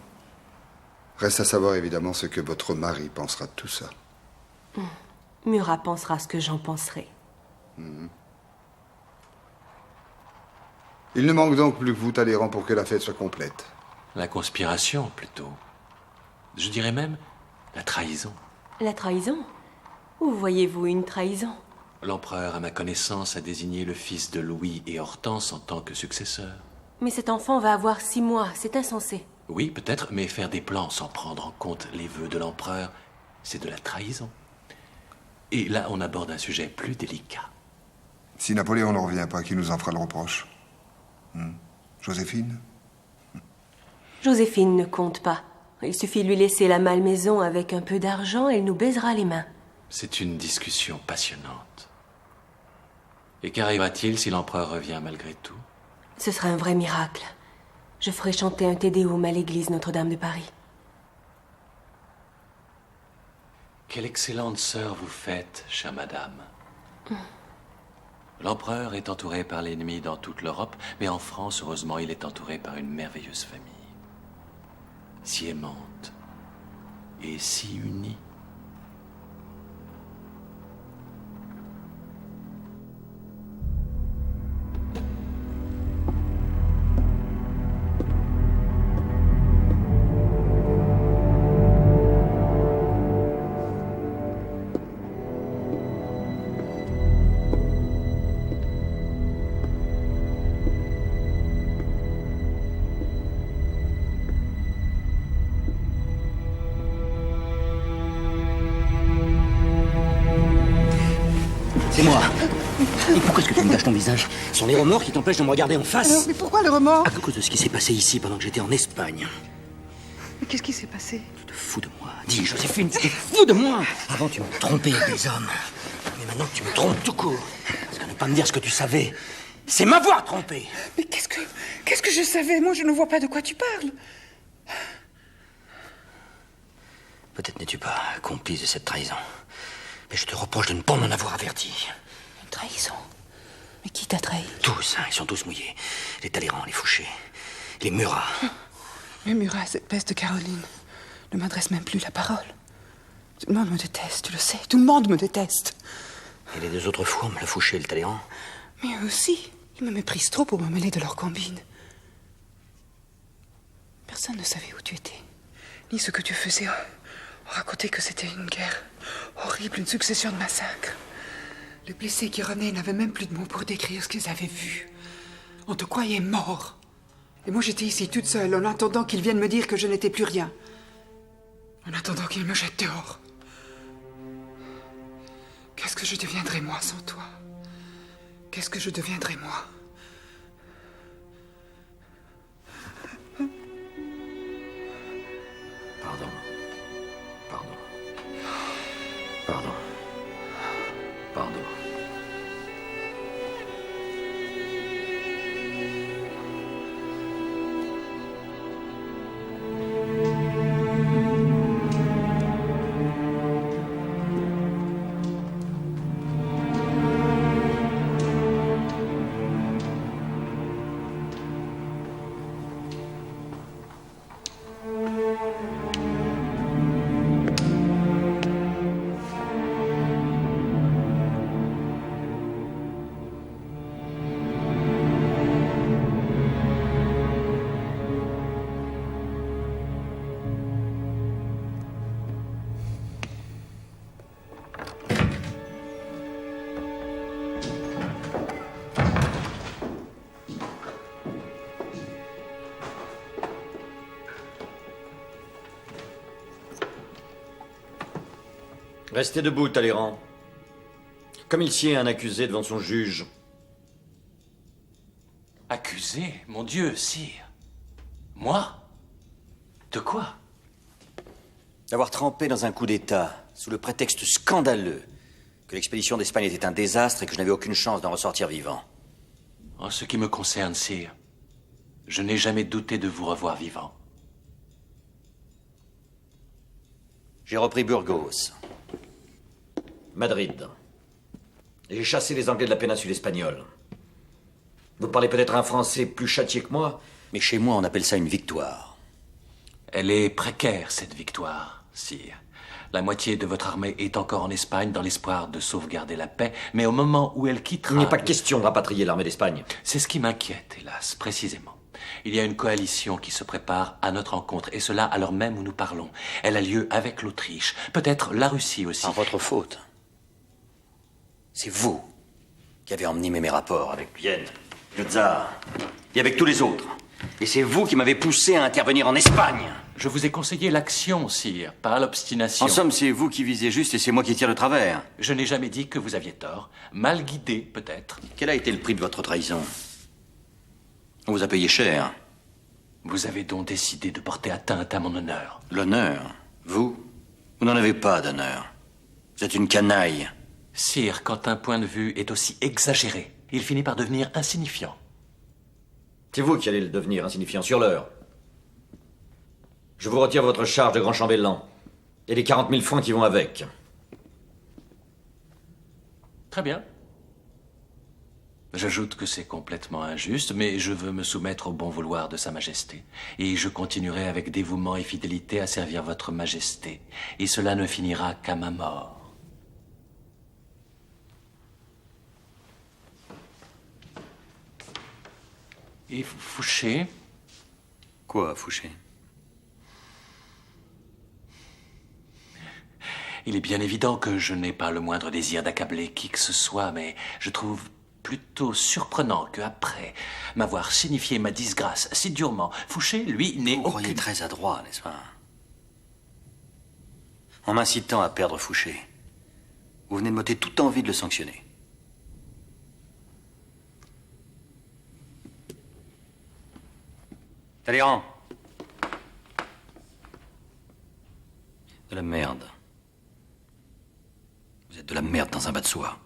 Reste à savoir évidemment ce que votre mari pensera de tout ça. Murat pensera ce que j'en penserai. Il ne manque donc plus que vous, Talleyrand, pour que la fête soit complète. La conspiration, plutôt. Je dirais même la trahison. La trahison? Où voyez-vous une trahison? L'empereur, à ma connaissance, a désigné le fils de Louis et Hortense en tant que successeur. Mais cet enfant va avoir 6 mois, c'est insensé. Oui, peut-être, mais faire des plans sans prendre en compte les vœux de l'empereur, c'est de la trahison. Et là, on aborde un sujet plus délicat. Si Napoléon ne revient pas, qui nous en fera le reproche? Joséphine? Joséphine ne compte pas. Il suffit de lui laisser la malmaison avec un peu d'argent, elle nous baisera les mains. C'est une discussion passionnante. Et qu'arrivera-t-il si l'empereur revient malgré tout? Ce sera un vrai miracle. Je ferai chanter un Te Deum à l'église Notre-Dame de Paris. Quelle excellente sœur vous faites, chère madame. L'empereur est entouré par l'ennemi dans toute l'Europe, mais en France, heureusement, il est entouré par une merveilleuse famille. Si aimante et si unie. C'est moi. Et pourquoi est-ce que tu me caches ton visage? Ce sont les remords qui t'empêchent de me regarder en face. Alors, mais pourquoi le remords? À cause de ce qui s'est passé ici pendant que j'étais en Espagne. Mais qu'est-ce qui s'est passé? Tu te fous de moi. Dis, Joséphine, tu te fous de moi. Avant, tu me trompais avec des hommes. Mais maintenant, tu me trompes tout court. Parce que ne pas me dire ce que tu savais, c'est m'avoir trompé. Mais qu'est-ce que je savais? Moi, je ne vois pas de quoi tu parles. Peut-être n'es-tu pas complice de cette trahison. Mais je te reproche de ne pas m'en avoir averti. Une trahison? Mais qui t'a trahi? Tous, hein, ils sont tous mouillés. Les Talleyrand, les Fouché, les Murat. Mais Murat, cette peste de Caroline, ne m'adresse même plus la parole. Tout le monde me déteste, tu le sais. Tout le monde me déteste. Et les deux autres fourmes, le Fouché et le Talleyrand? Mais eux aussi, ils me méprisent trop pour me mêler de leur combine. Personne ne savait où tu étais, ni ce que tu faisais. On racontait que c'était une guerre horrible, une succession de massacres. Les blessés qui revenaient n'avaient même plus de mots pour décrire ce qu'ils avaient vu. On te croyait mort. Et moi, j'étais ici toute seule, en attendant qu'ils viennent me dire que je n'étais plus rien. En attendant qu'ils me jettent dehors. Qu'est-ce que je deviendrais, moi, sans toi? Qu'est-ce que je deviendrais, moi? Pardon. Pardon. Pardon. Restez debout, Talleyrand. Comme il sied un accusé devant son juge. Accusé? Mon Dieu, sire. Moi? De quoi? D'avoir trempé dans un coup d'État, sous le prétexte scandaleux que l'expédition d'Espagne était un désastre et que je n'avais aucune chance d'en ressortir vivant. En ce qui me concerne, sire, je n'ai jamais douté de vous revoir vivant. J'ai repris Burgos, Madrid. Et j'ai chassé les Anglais de la péninsule espagnole. Vous parlez peut-être un français plus châtié que moi, mais chez moi, on appelle ça une victoire. Elle est précaire, cette victoire, sire. La moitié de votre armée est encore en Espagne dans l'espoir de sauvegarder la paix, mais au moment où elle quittera... Il n'est pas question de rapatrier l'armée d'Espagne. C'est ce qui m'inquiète, hélas, précisément. Il y a une coalition qui se prépare à notre rencontre, et cela à l'heure même où nous parlons. Elle a lieu avec l'Autriche, peut-être la Russie aussi. En votre faute. C'est vous qui avez emmené mes rapports avec Vienne, le tsar, et avec tous les autres. Et c'est vous qui m'avez poussé à intervenir en Espagne. Je vous ai conseillé l'action, sire, pas l'obstination. En somme, c'est vous qui visez juste et c'est moi qui tire de travers. Je n'ai jamais dit que vous aviez tort. Mal guidé, peut-être. Quel a été le prix de votre trahison? On vous a payé cher. Vous avez donc décidé de porter atteinte à mon honneur. L'honneur? Vous n'en avez pas d'honneur. Vous êtes une canaille. Sire, quand un point de vue est aussi exagéré, il finit par devenir insignifiant. C'est vous qui allez le devenir insignifiant sur l'heure. Je vous retire votre charge de grand chambellan et les 40 000 francs qui vont avec. Très bien. J'ajoute que c'est complètement injuste, mais je veux me soumettre au bon vouloir de Sa Majesté. Et je continuerai avec dévouement et fidélité à servir votre Majesté. Et cela ne finira qu'à ma mort. Et Fouché? Quoi, Fouché? Il est bien évident que je n'ai pas le moindre désir d'accabler qui que ce soit, mais je trouve plutôt surprenant qu'après m'avoir signifié ma disgrâce si durement, Fouché, lui, n'est Vous croyez très adroit, n'est-ce pas? En m'incitant à perdre Fouché, vous venez de m'ôter toute envie de le sanctionner. Talleyrand. De la merde. Vous êtes de la merde dans un bas de soie.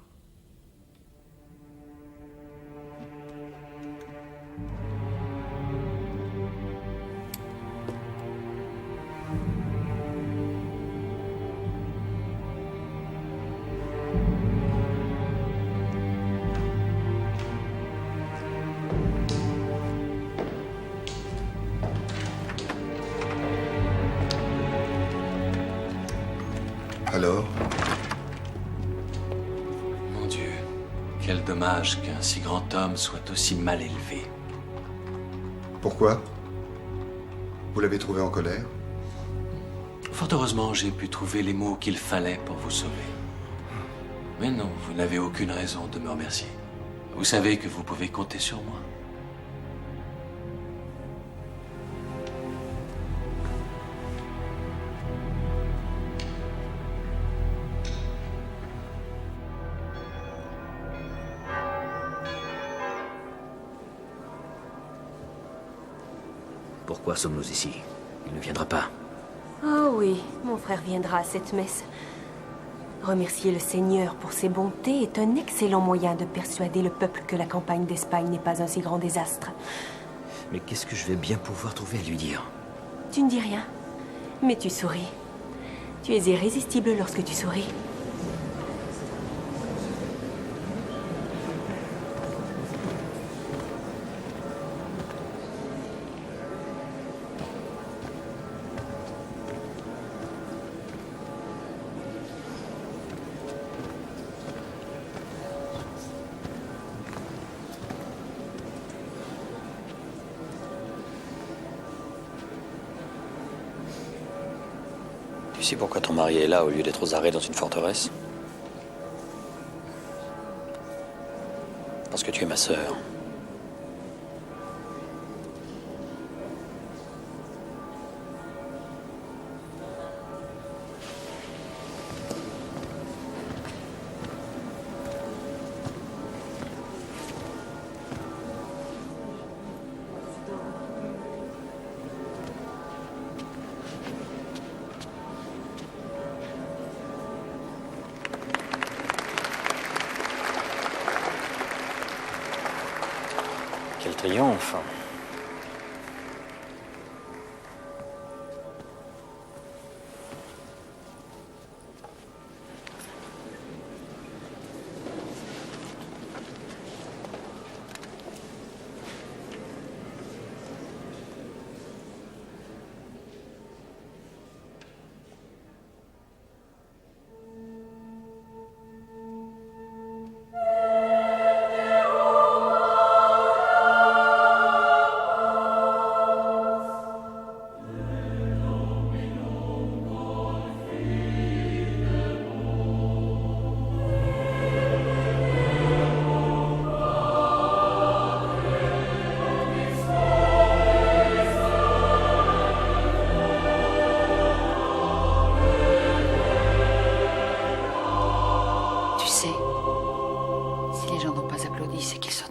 Alors? Mon Dieu, quel dommage qu'un si grand homme soit aussi mal élevé. Pourquoi? Vous l'avez trouvé en colère? Fort heureusement, j'ai pu trouver les mots qu'il fallait pour vous sauver. Mais non, vous n'avez aucune raison de me remercier. Vous savez que vous pouvez compter sur moi. Pourquoi sommes-nous ici? Il ne viendra pas. Oh oui, mon frère viendra à cette messe. Remercier le Seigneur pour ses bontés est un excellent moyen de persuader le peuple que la campagne d'Espagne n'est pas un si grand désastre. Mais qu'est-ce que je vais bien pouvoir trouver à lui dire? Tu ne dis rien, mais tu souris. Tu es irrésistible lorsque tu souris. Tu sais pourquoi ton mari est là au lieu d'être aux arrêts dans une forteresse? Parce que tu es ma sœur. Quel triomphe!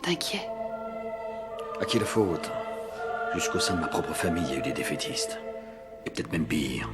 Inquiet. À qui la faute? Jusqu'au sein de ma propre famille, il y a eu des défaitistes. Et peut-être même pire.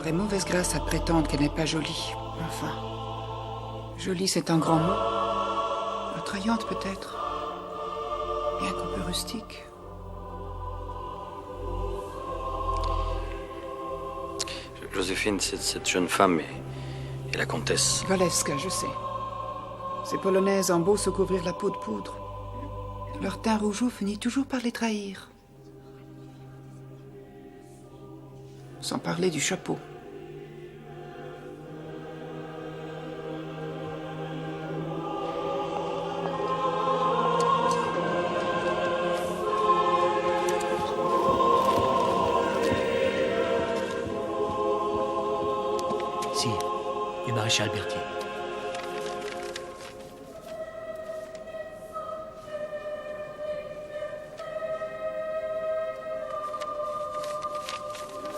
aurait mauvaise grâce à prétendre qu'elle n'est pas jolie. Enfin, jolie, c'est un grand mot. Attrayante, peut-être. Bien qu'un peu rustique. Joséphine, cette jeune femme est la comtesse. Walewska, je sais. Ces Polonaises ont beau se couvrir la peau de poudre. Leur teint rougeau finit toujours par les trahir. Sans parler du chapeau. Si, du maréchal Berthier.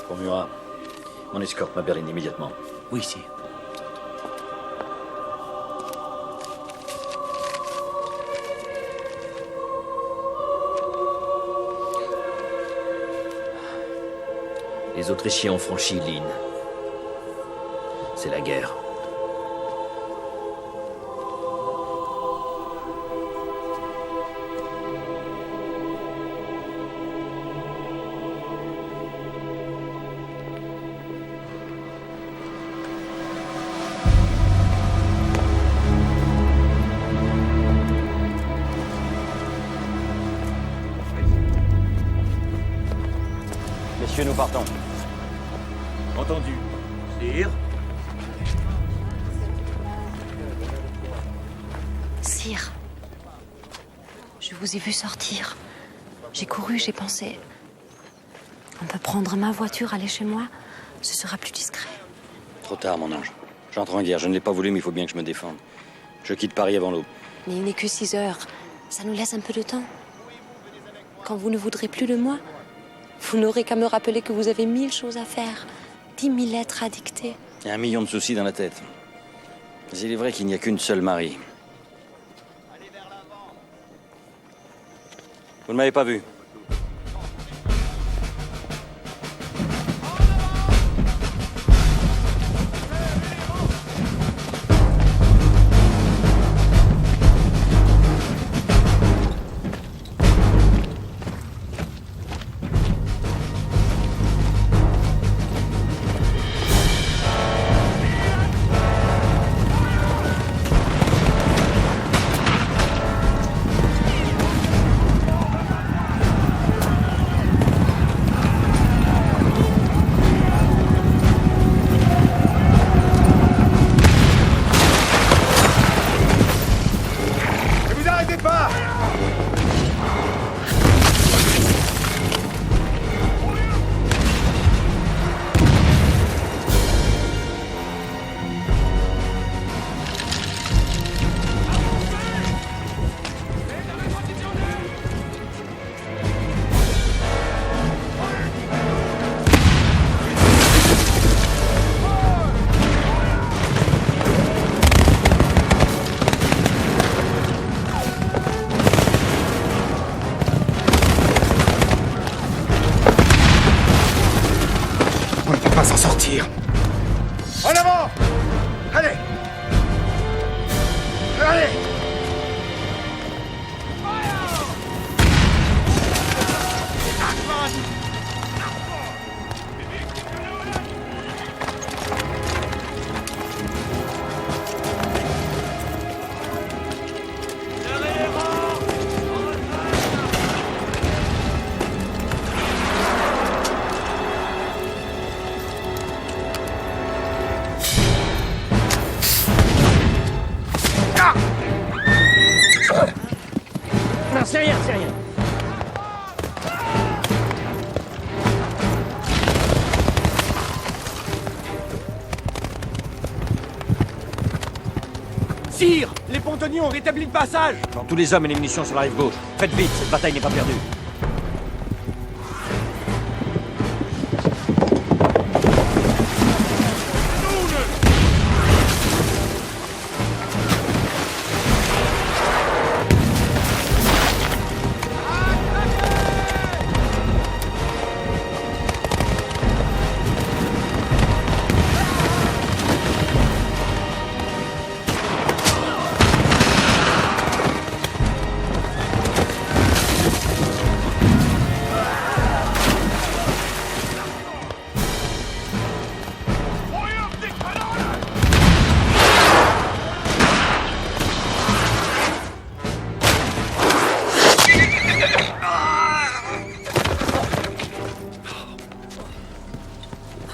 Pour Murat, mon escorte ma berline immédiatement. Oui, si. Les Autrichiens ont franchi l'Inn. C'est la guerre. Messieurs, nous partons. Entendu. Sire. Sire, je vous ai vu sortir. J'ai couru, j'ai pensé... On peut prendre ma voiture, aller chez moi. Ce sera plus discret. Trop tard, mon ange. J'entre en guerre. Je ne l'ai pas voulu, mais il faut bien que je me défende. Je quitte Paris avant l'aube. Mais il n'est que 6 heures. Ça nous laisse un peu de temps. Quand vous ne voudrez plus de moi, vous n'aurez qu'à me rappeler que vous avez 1000 choses à faire. 10 000 lettres à dicter. Il y a 1 million de soucis dans la tête. Mais il est vrai qu'il n'y a qu'une seule Marie. Vous ne m'avez pas vu. S'en sortir. En avant! Allez! Allez! Non, c'est rien, c'est rien. Sire! Les pontonniers ont rétabli le passage! Quand tous les hommes et les munitions sur la rive gauche. Faites vite, cette bataille n'est pas perdue.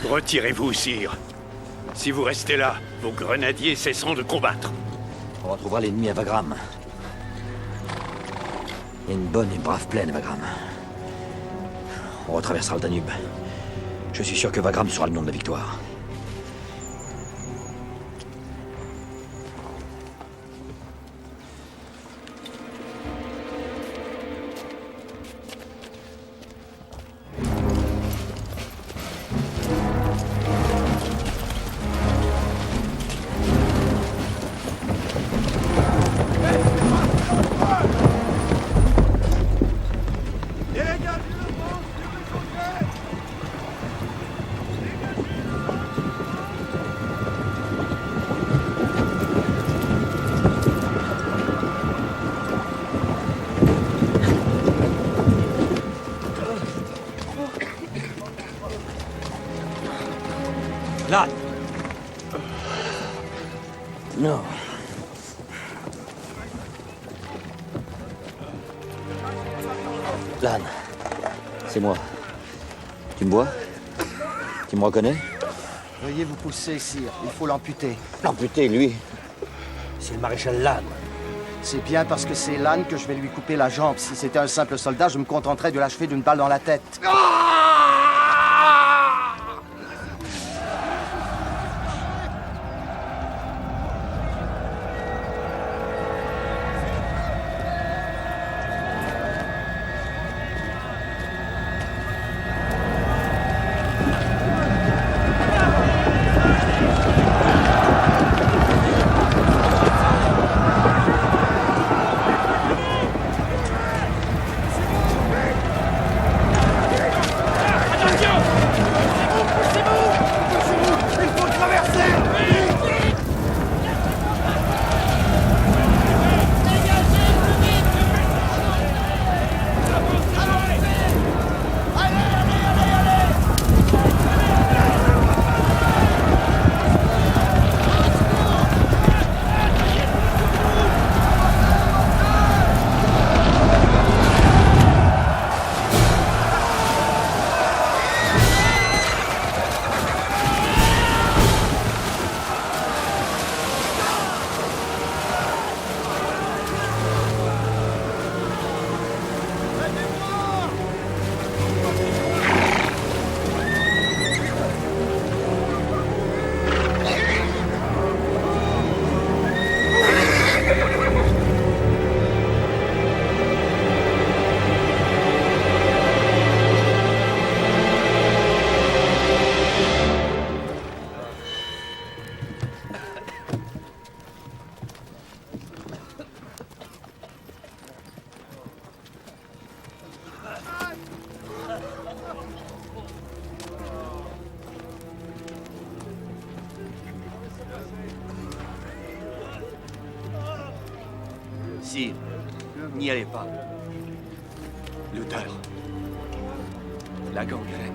Retirez-vous, sire. Si vous restez là, vos grenadiers cesseront de combattre. On retrouvera l'ennemi à Wagram. Il y a une bonne et brave plaine, Wagram. On retraversera le Danube. Je suis sûr que Wagram sera le nom de la victoire. Là. Non. Lan, c'est moi. Tu me vois? Tu me reconnais? Veuillez vous pousser, sire. Il faut l'amputer. L'amputer, lui? C'est le maréchal Lannes. C'est bien parce que c'est Lannes que je vais lui couper la jambe. Si c'était un simple soldat, je me contenterais de l'achever d'une balle dans la tête. Sire, n'y allez pas. L'odeur. La gangrène.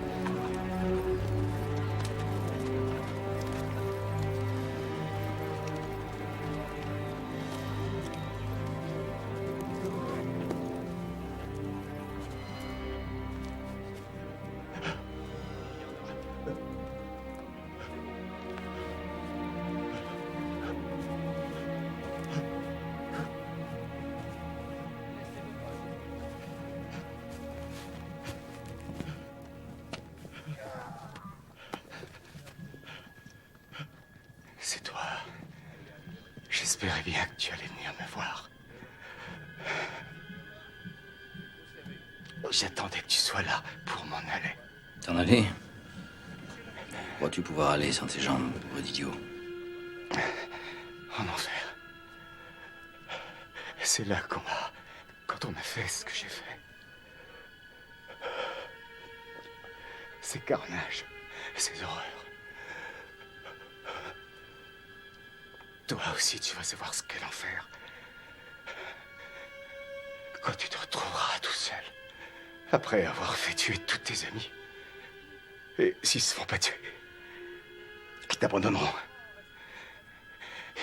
C'est toi. J'espérais bien que tu allais venir me voir. J'attendais que tu sois là pour m'en aller. T'en aller? Crois-tu pouvoir aller sans tes jambes, pauvre idiot? En enfer. C'est là quand on a fait ce que j'ai fait. Ces carnages, ces horreurs. Toi aussi, tu vas savoir ce qu'est l'enfer. Quand tu te retrouveras tout seul, après avoir fait tuer tous tes amis. Et s'ils se font pas tuer, ils t'abandonneront.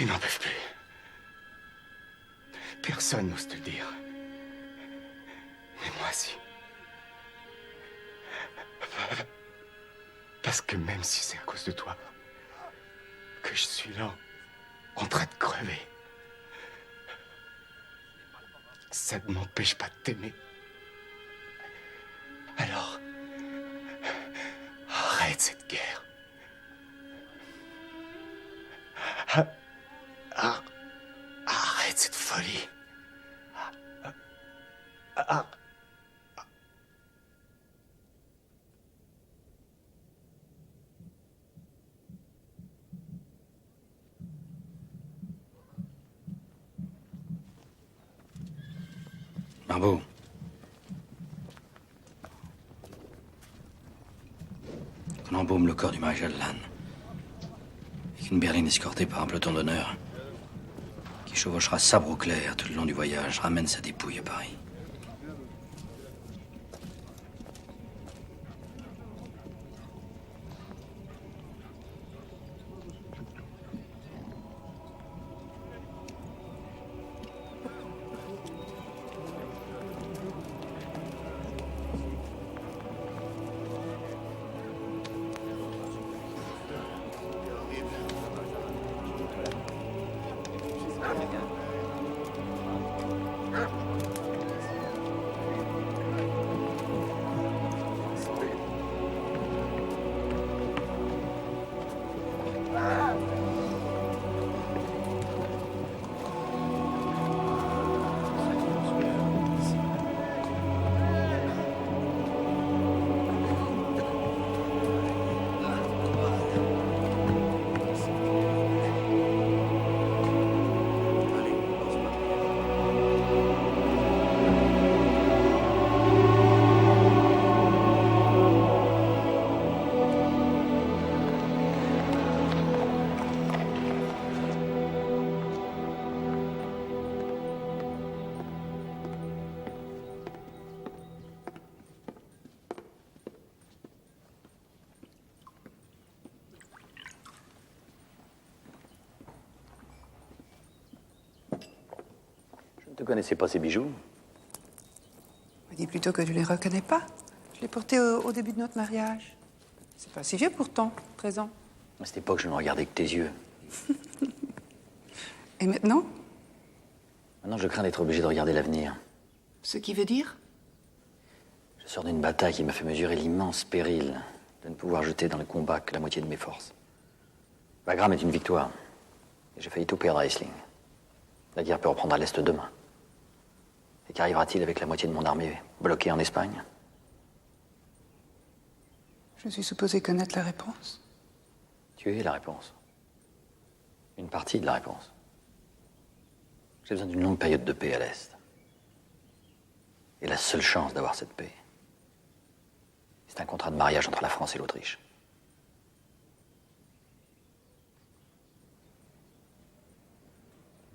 Ils n'en peuvent plus. Personne n'ose te le dire. Mais moi, si. Parce que même si c'est à cause de toi que je suis là, en train de crever, ça ne m'empêche pas de t'aimer. Alors, arrête cette guerre. Arrête cette folie. Marbeau. Qu'on embaume le corps du maréchal Lannes. Et qu'une berline escortée par un peloton d'honneur, qui chevauchera sabre au clair tout le long du voyage, ramène sa dépouille à Paris. Tu ne connaissais pas ces bijoux? Dis plutôt que tu les reconnais pas. Je les portais au début de notre mariage. C'est pas si vieux pourtant, 13 ans. À cette époque, je ne regardais que tes yeux. Et maintenant? Maintenant, je crains d'être obligé de regarder l'avenir. Ce qui veut dire? Je sors d'une bataille qui m'a fait mesurer l'immense péril de ne pouvoir jeter dans le combat que la moitié de mes forces. Wagram est une victoire. Et j'ai failli tout perdre à Essling. La guerre peut reprendre à l'Est demain. Et qu'arrivera-t-il avec la moitié de mon armée bloquée en Espagne? Je suis supposé connaître la réponse. Tu es la réponse. Une partie de la réponse. J'ai besoin d'une longue période de paix à l'Est. Et la seule chance d'avoir cette paix, c'est un contrat de mariage entre la France et l'Autriche.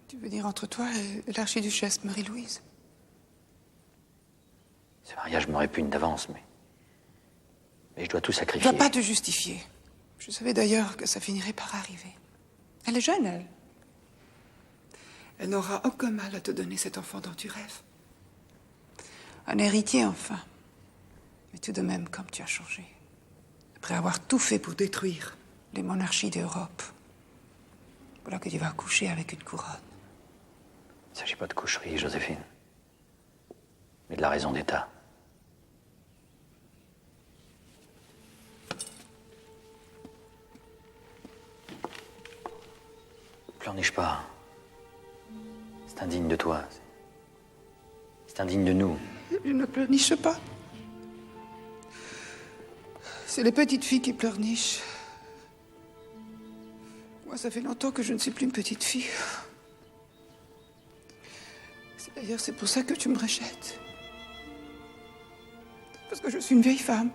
Tu veux dire entre toi et l'archiduchesse Marie-Louise? Ce mariage me répugne d'avance, mais je dois tout Tu sacrifier. dois pas te justifier. Je savais d'ailleurs que ça finirait par arriver. Elle est jeune, elle. Elle n'aura aucun mal à te donner cet enfant dont tu rêves. Un héritier, enfin. Mais tout de même, comme tu as changé. Après avoir tout fait pour détruire les monarchies d'Europe. Voilà que tu vas coucher avec une couronne. Il ne s'agit pas de coucherie, Joséphine, mais de la raison d'État. Pleurniche pas. C'est indigne de toi. C'est indigne de nous. Je ne pleurniche pas. C'est les petites filles qui pleurnichent. Moi, ça fait longtemps que je ne suis plus une petite fille. D'ailleurs, c'est pour ça que tu me rejettes. Parce que je suis une vieille femme.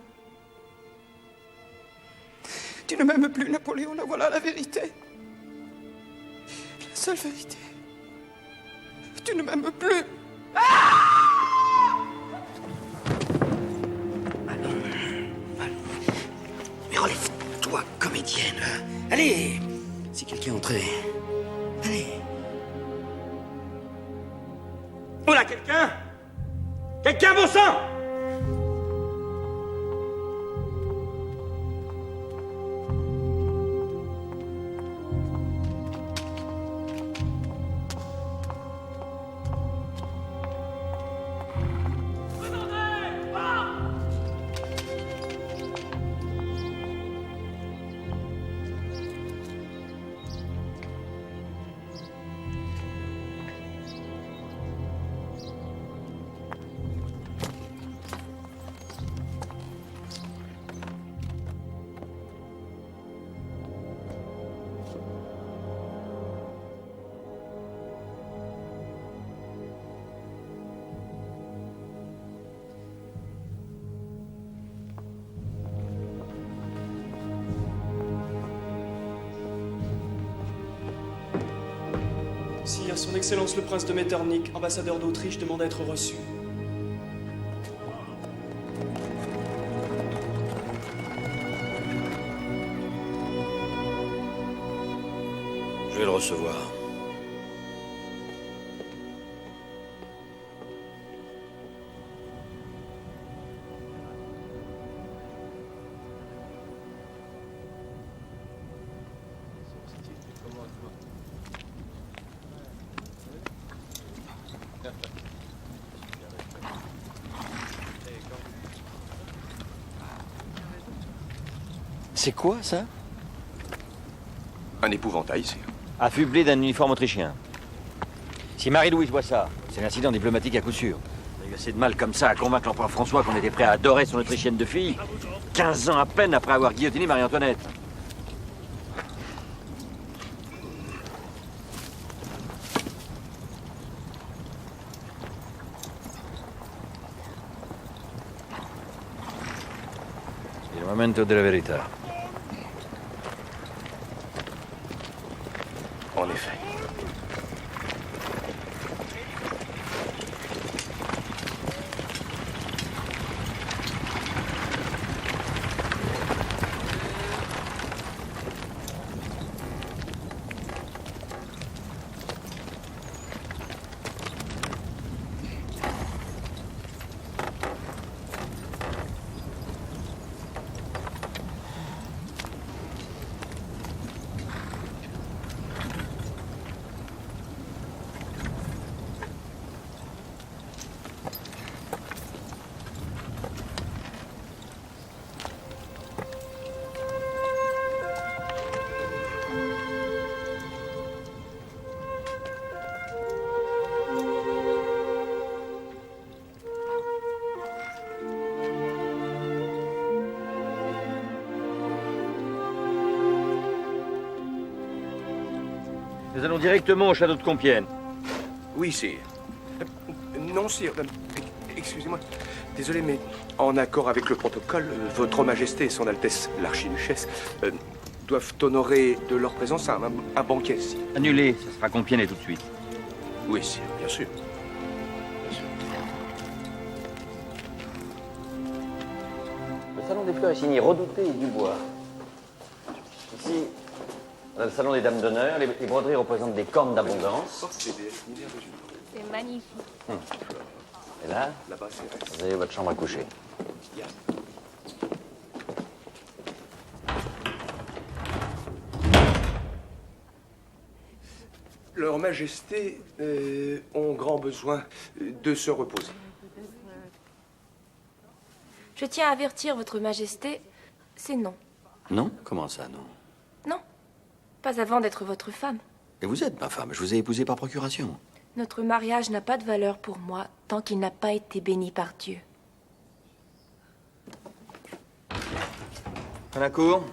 Tu ne m'aimes plus, Napoléon, la voilà la vérité. La seule vérité. Tu ne m'aimes plus. Mais relève-toi, comédienne. Allez! Si quelqu'un entrait. Allez. Oh là, quelqu'un? Quelqu'un, bon sang? Sire, son Excellence le Prince de Metternich, ambassadeur d'Autriche, demande à être reçu. Je vais le recevoir. C'est quoi, ça? Un épouvantail, sire. Affublé d'un uniforme autrichien. Si Marie-Louise voit ça, c'est l'incident diplomatique à coup sûr. Il y a eu assez de mal comme ça à convaincre l'empereur François qu'on était prêt à adorer son autrichienne de fille, 15 ans à peine après avoir guillotiné Marie-Antoinette. Il momento della verità. En effet. Nous allons directement au château de Compiègne. Oui, sire. Non, sire. Excusez-moi. Désolé, mais en accord avec le protocole, Votre Majesté et Son Altesse l'Archiduchesse doivent honorer de leur présence un banquet, sire. Annulé, ça sera Compiègne et tout de suite. Oui, sire, bien sûr. Le salon des fleurs est signé Redouté et Dubois. Ici, on a le salon des dames d'honneur. Les broderies représentent des cornes d'abondance. C'est magnifique. Et là, là-bas, vous avez votre chambre à coucher. Leurs Majestés ont grand besoin de se reposer. Je tiens à avertir Votre Majesté, c'est non. Non? Comment ça, non? Non, pas avant d'être votre femme. Et vous êtes ma femme, je vous ai épousée par procuration. Notre mariage n'a pas de valeur pour moi tant qu'il n'a pas été béni par Dieu. À la cour?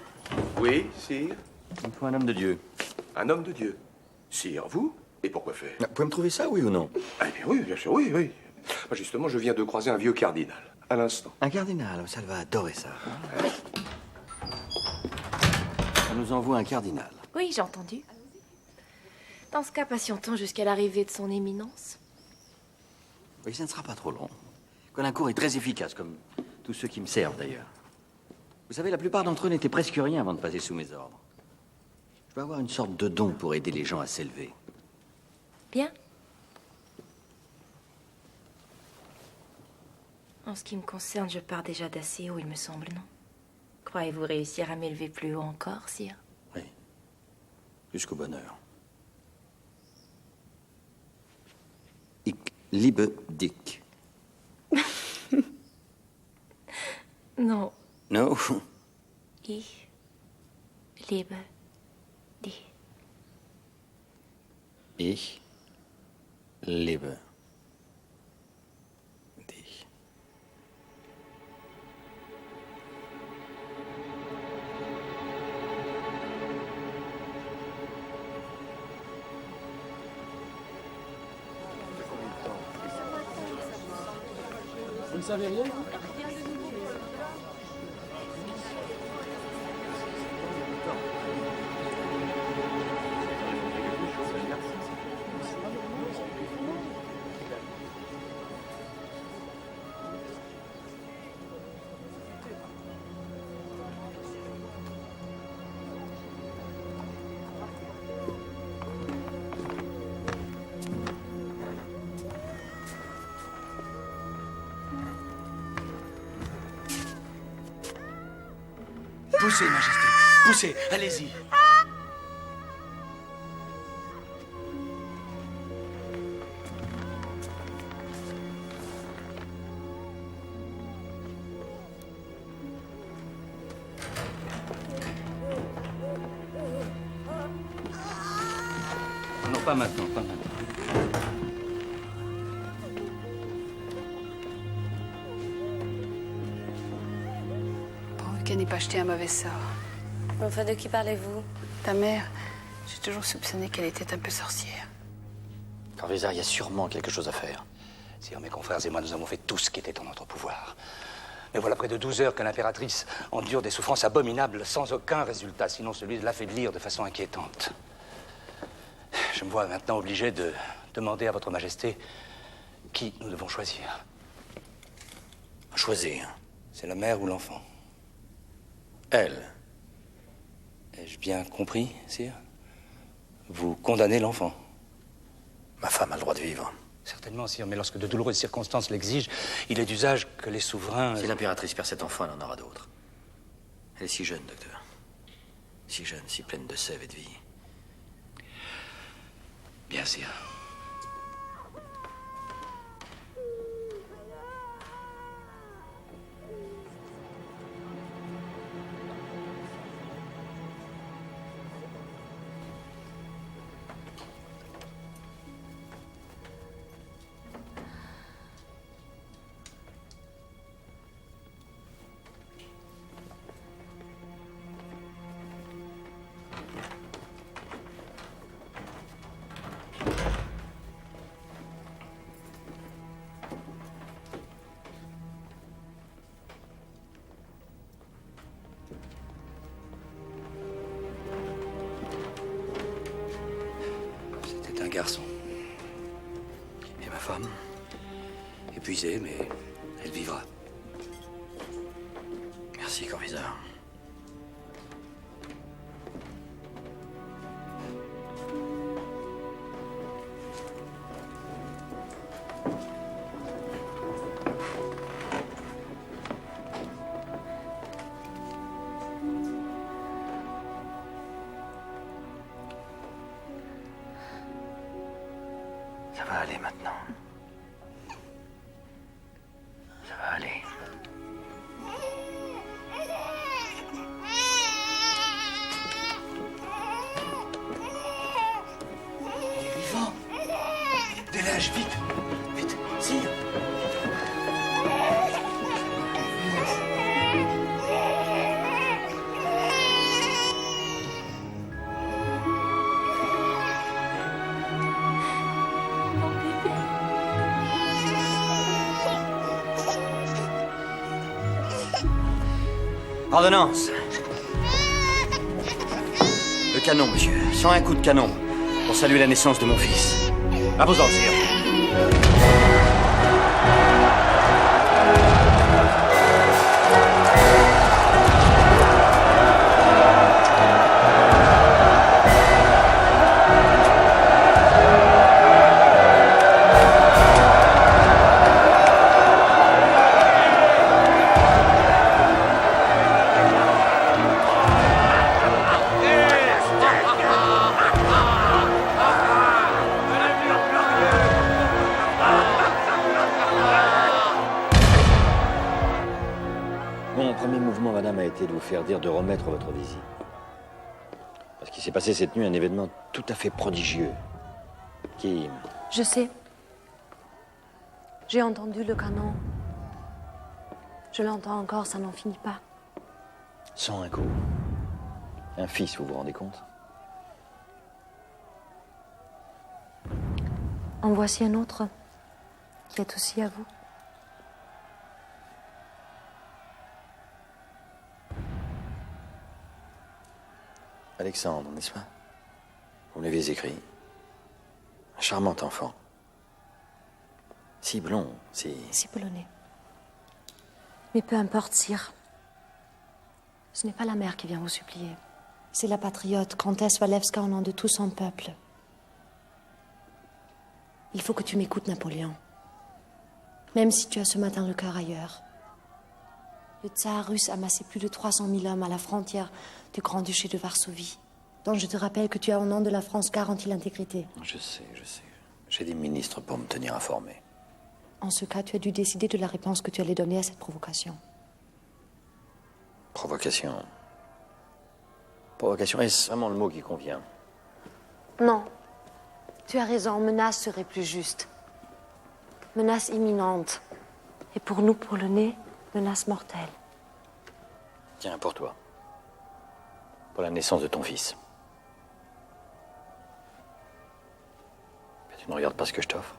Oui, sire. Il me faut un homme de Dieu. Un homme de Dieu. Sire, vous? Et pourquoi faire? Vous pouvez me trouver ça, oui ou non? Eh bien oui, bien sûr, oui, oui. Moi, justement, je viens de croiser un vieux cardinal, à l'instant. Un cardinal, ça va adorer ça. On nous envoie un cardinal. Oui, j'ai entendu. Dans ce cas, patientons jusqu'à l'arrivée de son éminence. Oui, ça ne sera pas trop long. Colincourt est très efficace, comme tous ceux qui me servent, d'ailleurs. Vous savez, la plupart d'entre eux n'étaient presque rien avant de passer sous mes ordres. Je vais avoir une sorte de don pour aider les gens à s'élever. Bien. En ce qui me concerne, je pars déjà d'assez haut, il me semble, non? Croyez-vous réussir à m'élever plus haut encore, sire? Oui. Jusqu'au bonheur. Ich liebe dich. Non. No. Ich liebe dich. Ich liebe dich. Vous ne savez rien? Poussez, Majesté. Poussez, allez-y. Non, pas maintenant, pas maintenant. Pourvu qu'elle n'ait pas acheté un mauvais sort. Enfin, de qui parlez-vous? Ta mère, j'ai toujours soupçonné qu'elle était un peu sorcière. Corvisart, il y a sûrement quelque chose à faire. Sire, mes confrères et moi, nous avons fait tout ce qui était en notre pouvoir. Mais voilà près de 12 heures que l'impératrice endure des souffrances abominables sans aucun résultat, sinon celui de l'affaiblir de façon inquiétante. Je me vois maintenant obligé de demander à votre Majesté qui nous devons choisir. Choisir? C'est la mère ou l'enfant? Elle. Ai-je bien compris, sire? Vous condamnez l'enfant? Ma femme a le droit de vivre. Certainement, sire, mais lorsque de douloureuses circonstances l'exigent, il est d'usage que les souverains... Si l'impératrice perd cet enfant, elle en aura d'autres. Elle est si jeune, docteur. Si jeune, si pleine de sève et de vie. Bien, sire. C'était un garçon. Et ma femme? Épuisée, mais elle vivra. Merci, Corvisart. Ça va aller maintenant. Ça va aller. Il est vivant. Délège, vite. Vite, sire. Ordonnance. Le canon, monsieur. 101 coups de canon. Pour saluer la naissance de mon fils. À vos ordres, sire. Mon premier mouvement, madame, a été de vous faire dire de remettre votre visite. Parce qu'il s'est passé cette nuit un événement tout à fait prodigieux. Qui... Je sais. J'ai entendu le canon. Je l'entends encore, ça n'en finit pas. 101 coups. Un fils, vous vous rendez compte? En voici un autre qui est aussi à vous. Alexandre, n'est-ce pas? Vous l'avez écrit. Un charmant enfant. Si blond, si... Si boulonné. Mais peu importe, sire. Ce n'est pas la mère qui vient vous supplier. C'est la patriote, comtesse Walewska, au nom de tout son peuple. Il faut que tu m'écoutes, Napoléon. Même si tu as ce matin le cœur ailleurs. Le tsar russe a massé plus de 300 000 hommes à la frontière du Grand-Duché de Varsovie, dont je te rappelle que tu as au nom de la France garanti l'intégrité. Je sais, je sais. J'ai des ministres pour me tenir informé. En ce cas, tu as dû décider de la réponse que tu allais donner à cette provocation. Provocation. Provocation, est-ce vraiment le mot qui convient? Non. Tu as raison, menace serait plus juste. Menace imminente. Et pour nous, Polonais, menace mortelle. Tiens, pour toi. Pour la naissance de ton fils. Mais tu ne regardes pas ce que je t'offre.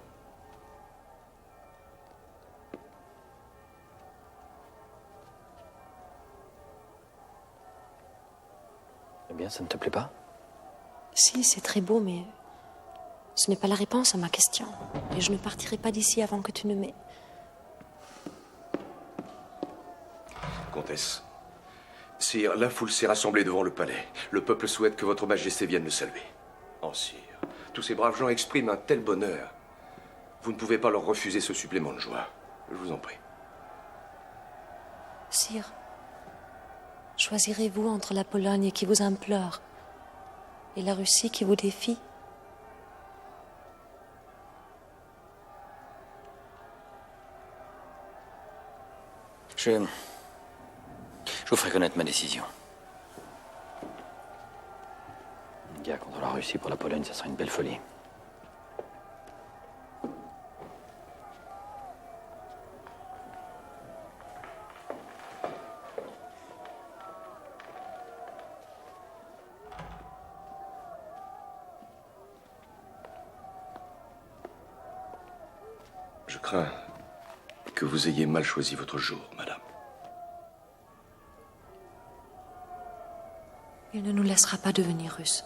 Eh bien, ça ne te plaît pas? Si, c'est très beau, mais ce n'est pas la réponse à ma question. Et je ne partirai pas d'ici avant que tu ne m'aies... Comtesse, sire, la foule s'est rassemblée devant le palais. Le peuple souhaite que votre majesté vienne le saluer. Oh, sire, tous ces braves gens expriment un tel bonheur. Vous ne pouvez pas leur refuser ce supplément de joie. Je vous en prie. Sire, choisirez-vous entre la Pologne qui vous implore et la Russie qui vous défie? Je vous ferai connaître ma décision. Une guerre contre la Russie pour la Pologne, ça sera une belle folie. Je crains que vous ayez mal choisi votre jour, madame. Il ne nous laissera pas devenir russes.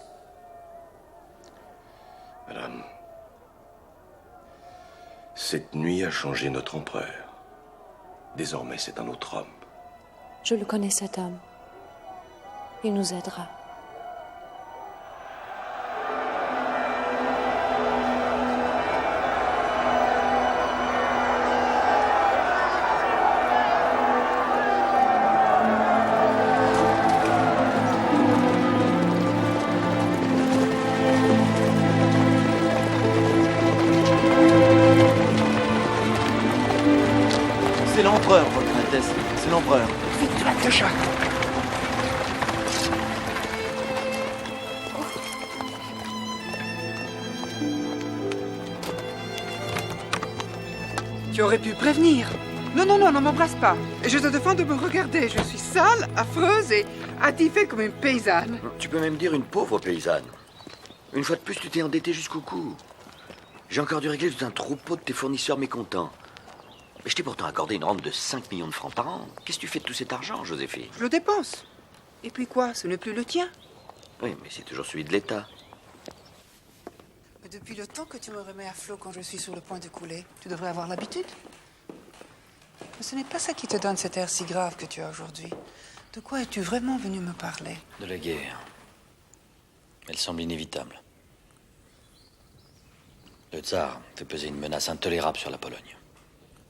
Madame, cette nuit a changé notre empereur. Désormais, c'est un autre homme. Je le connais, cet homme. Il nous aidera. C'est l'empereur, votre Altesse. C'est l'empereur. Vite, la chat. Tu aurais pu prévenir. Non, non, non, ne m'embrasse pas. Je te défends de me regarder. Je suis sale, affreuse et attifée comme une paysanne. Tu peux même dire une pauvre paysanne. Une fois de plus, tu t'es endetté jusqu'au cou. J'ai encore dû régler tout un troupeau de tes fournisseurs mécontents. Mais je t'ai pourtant accordé une rente de 5 millions de francs par an. Qu'est-ce que tu fais de tout cet argent, Joséphine? Je le dépense. Et puis quoi? Ce n'est plus le tien. Oui, mais c'est toujours celui de l'État. Mais depuis le temps que tu me remets à flot quand je suis sur le point de couler, tu devrais avoir l'habitude. Mais ce n'est pas ça qui te donne cet air si grave que tu as aujourd'hui. De quoi es-tu vraiment venu me parler? De la guerre. Elle semble inévitable. Le tsar fait peser une menace intolérable sur la Pologne.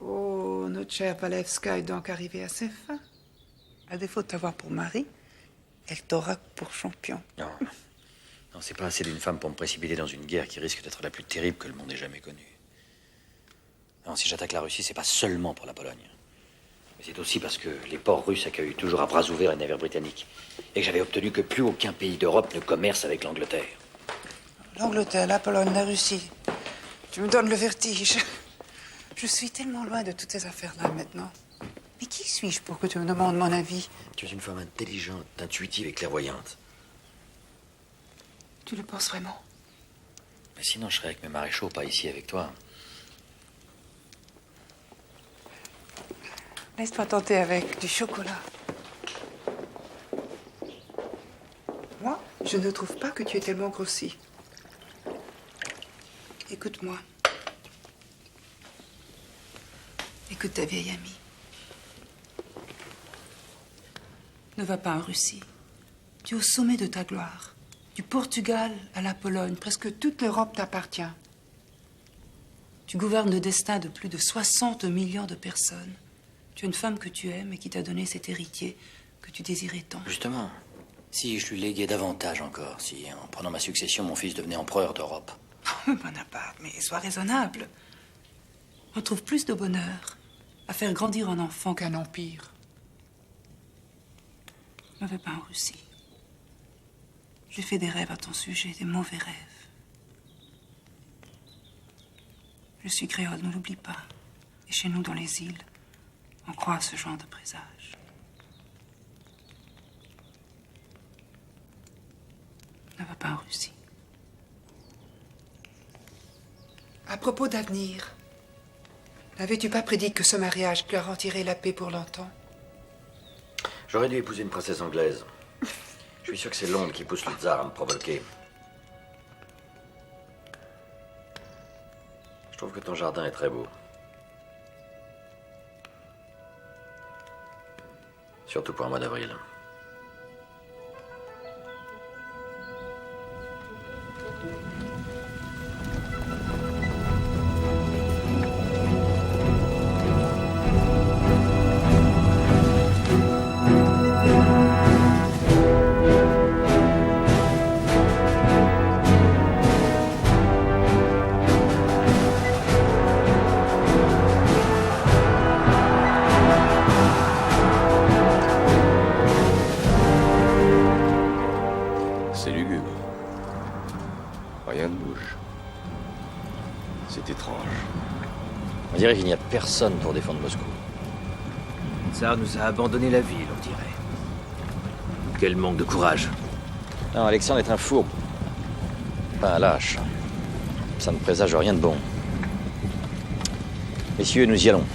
Oh, notre chère Palevska est donc arrivée à ses fins. À défaut de t'avoir pour mari, elle t'aura pour champion. Non. Non, c'est pas assez d'une femme pour me précipiter dans une guerre qui risque d'être la plus terrible que le monde ait jamais connue. Non, si j'attaque la Russie, c'est pas seulement pour la Pologne. Mais c'est aussi parce que les ports russes accueillent toujours à bras ouverts les navires britanniques. Et que j'avais obtenu que plus aucun pays d'Europe ne commerce avec l'Angleterre. L'Angleterre, la Pologne, la Russie. Tu me donnes le vertige. Je suis tellement loin de toutes ces affaires-là maintenant. Mais qui suis-je pour que tu me demandes mon avis? Tu es une femme intelligente, intuitive et clairvoyante. Tu le penses vraiment? Mais sinon, je serais avec mes maréchaux, pas ici avec toi. Laisse-toi tenter avec du chocolat. Moi, je ne trouve pas que tu es tellement grossi. Écoute-moi. Écoute ta vieille amie. Ne va pas en Russie. Tu es au sommet de ta gloire. Du Portugal à la Pologne, presque toute l'Europe t'appartient. Tu gouvernes le destin de plus de 60 millions de personnes. Tu as une femme que tu aimes et qui t'a donné cet héritier que tu désirais tant. Justement, si je lui léguais davantage encore, si en prenant ma succession, mon fils devenait empereur d'Europe. Bonaparte, mais sois raisonnable. On trouve plus de bonheur à faire grandir un enfant qu'un empire. Ne vais pas en Russie. J'ai fait des rêves à ton sujet, des mauvais rêves. Je suis créole, ne l'oublie pas. Et chez nous, dans les îles, on croit à ce genre de présage. Ne va pas en Russie. À propos d'avenir, n'avais-tu pas prédit que ce mariage garantirait la paix pour longtemps? J'aurais dû épouser une princesse anglaise. Je suis sûr que c'est Londres qui pousse le tsar à me provoquer. Je trouve que ton jardin est très beau. Surtout pour un mois d'avril. C'est lugubre. Rien ne bouge. C'est étrange. On dirait qu'il n'y a personne pour défendre Moscou. Le tsar nous a abandonné la ville, on dirait. Quel manque de courage. Non, Alexandre est un fourbe. Pas un lâche. Ça ne présage rien de bon. Messieurs, nous y allons.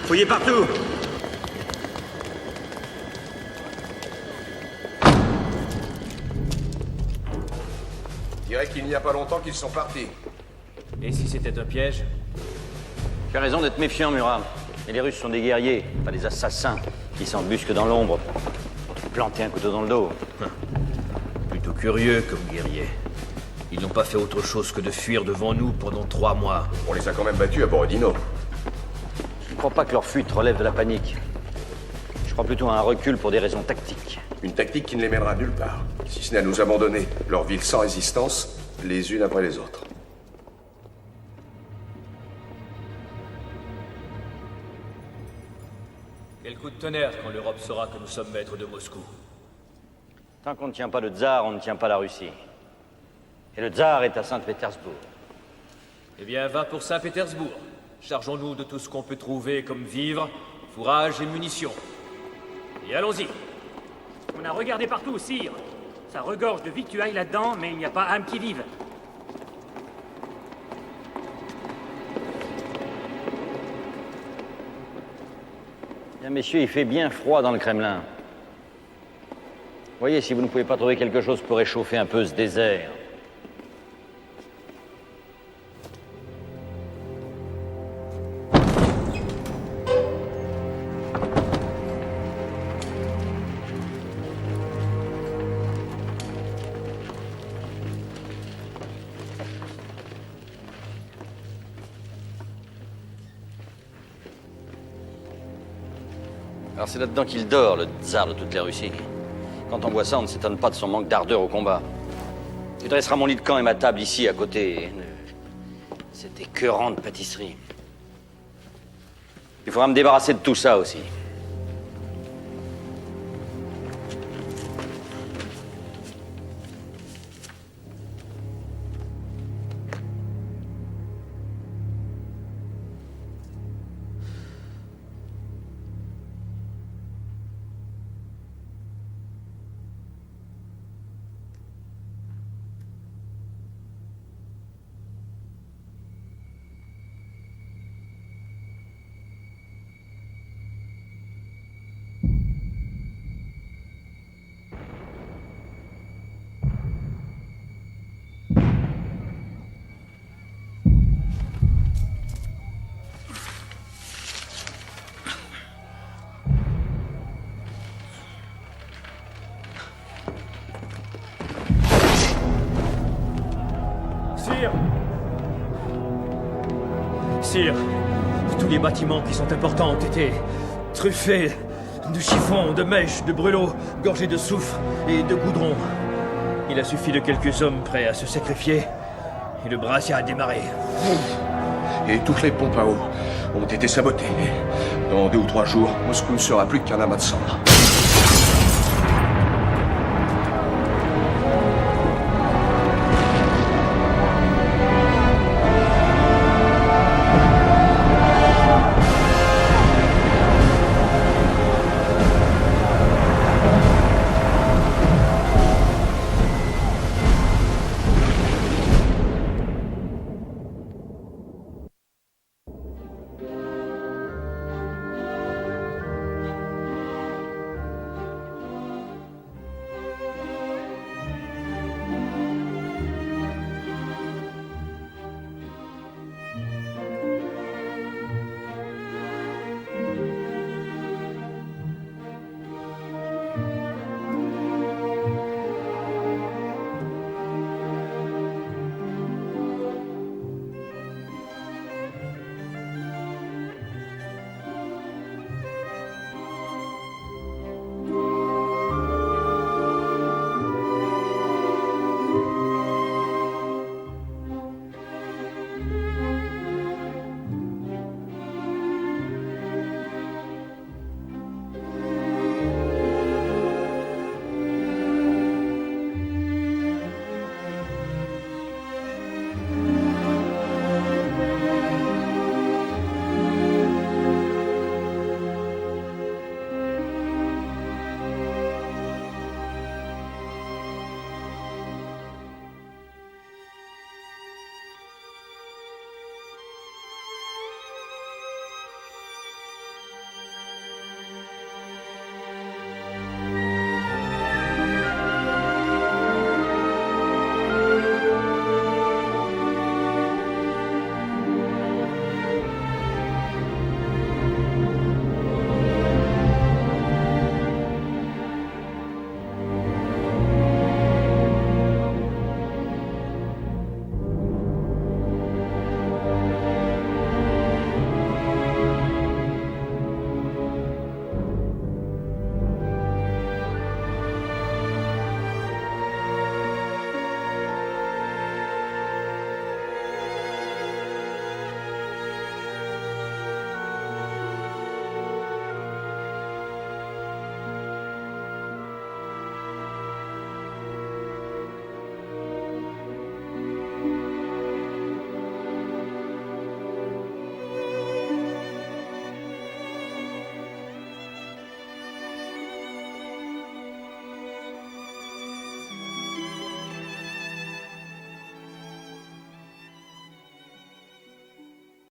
Fouillez partout! Je dirais qu'il n'y a pas longtemps qu'ils sont partis. Et si c'était un piège? Tu as raison d'être méfiant, Murat. Mais les Russes sont des guerriers, pas des assassins qui s'embusquent dans l'ombre pour planter un couteau dans le dos. Plutôt curieux comme guerriers. Ils n'ont pas fait autre chose que de fuir devant nous pendant 3 mois. On les a quand même battus à Borodino. Je ne crois pas que leur fuite relève de la panique. Je crois plutôt à un recul pour des raisons tactiques. Une tactique qui ne les mènera nulle part, si ce n'est à nous abandonner, leur ville sans résistance, les unes après les autres. Quel coup de tonnerre quand l'Europe saura que nous sommes maîtres de Moscou. Tant qu'on ne tient pas le tsar, on ne tient pas la Russie. Et le tsar est à Saint-Pétersbourg. Eh bien, va pour Saint-Pétersbourg. Chargeons-nous de tout ce qu'on peut trouver comme vivres, fourrage et munitions. Et allons-y. On a regardé partout, sire. Ça regorge de victuailles là-dedans, mais il n'y a pas âme qui vive. Bien, messieurs, il fait bien froid dans le Kremlin. Voyez si vous ne pouvez pas trouver quelque chose pour réchauffer un peu ce désert. Alors c'est là-dedans qu'il dort, le tsar de toute la Russie. Quand on voit ça, on ne s'étonne pas de son manque d'ardeur au combat. Tu dresseras mon lit de camp et ma table ici, à côté de cette écœurante pâtisserie. Il faudra me débarrasser de tout ça aussi. Sire, tous les bâtiments qui sont importants ont été truffés de chiffons, de mèches, de brûlots, gorgés de soufre et de goudron. Il a suffi de quelques hommes prêts à se sacrifier et le brassière a démarré. Et toutes les pompes à eau ont été sabotées. Dans 2 ou 3 jours, Moscou ne sera plus qu'un amas de cendres.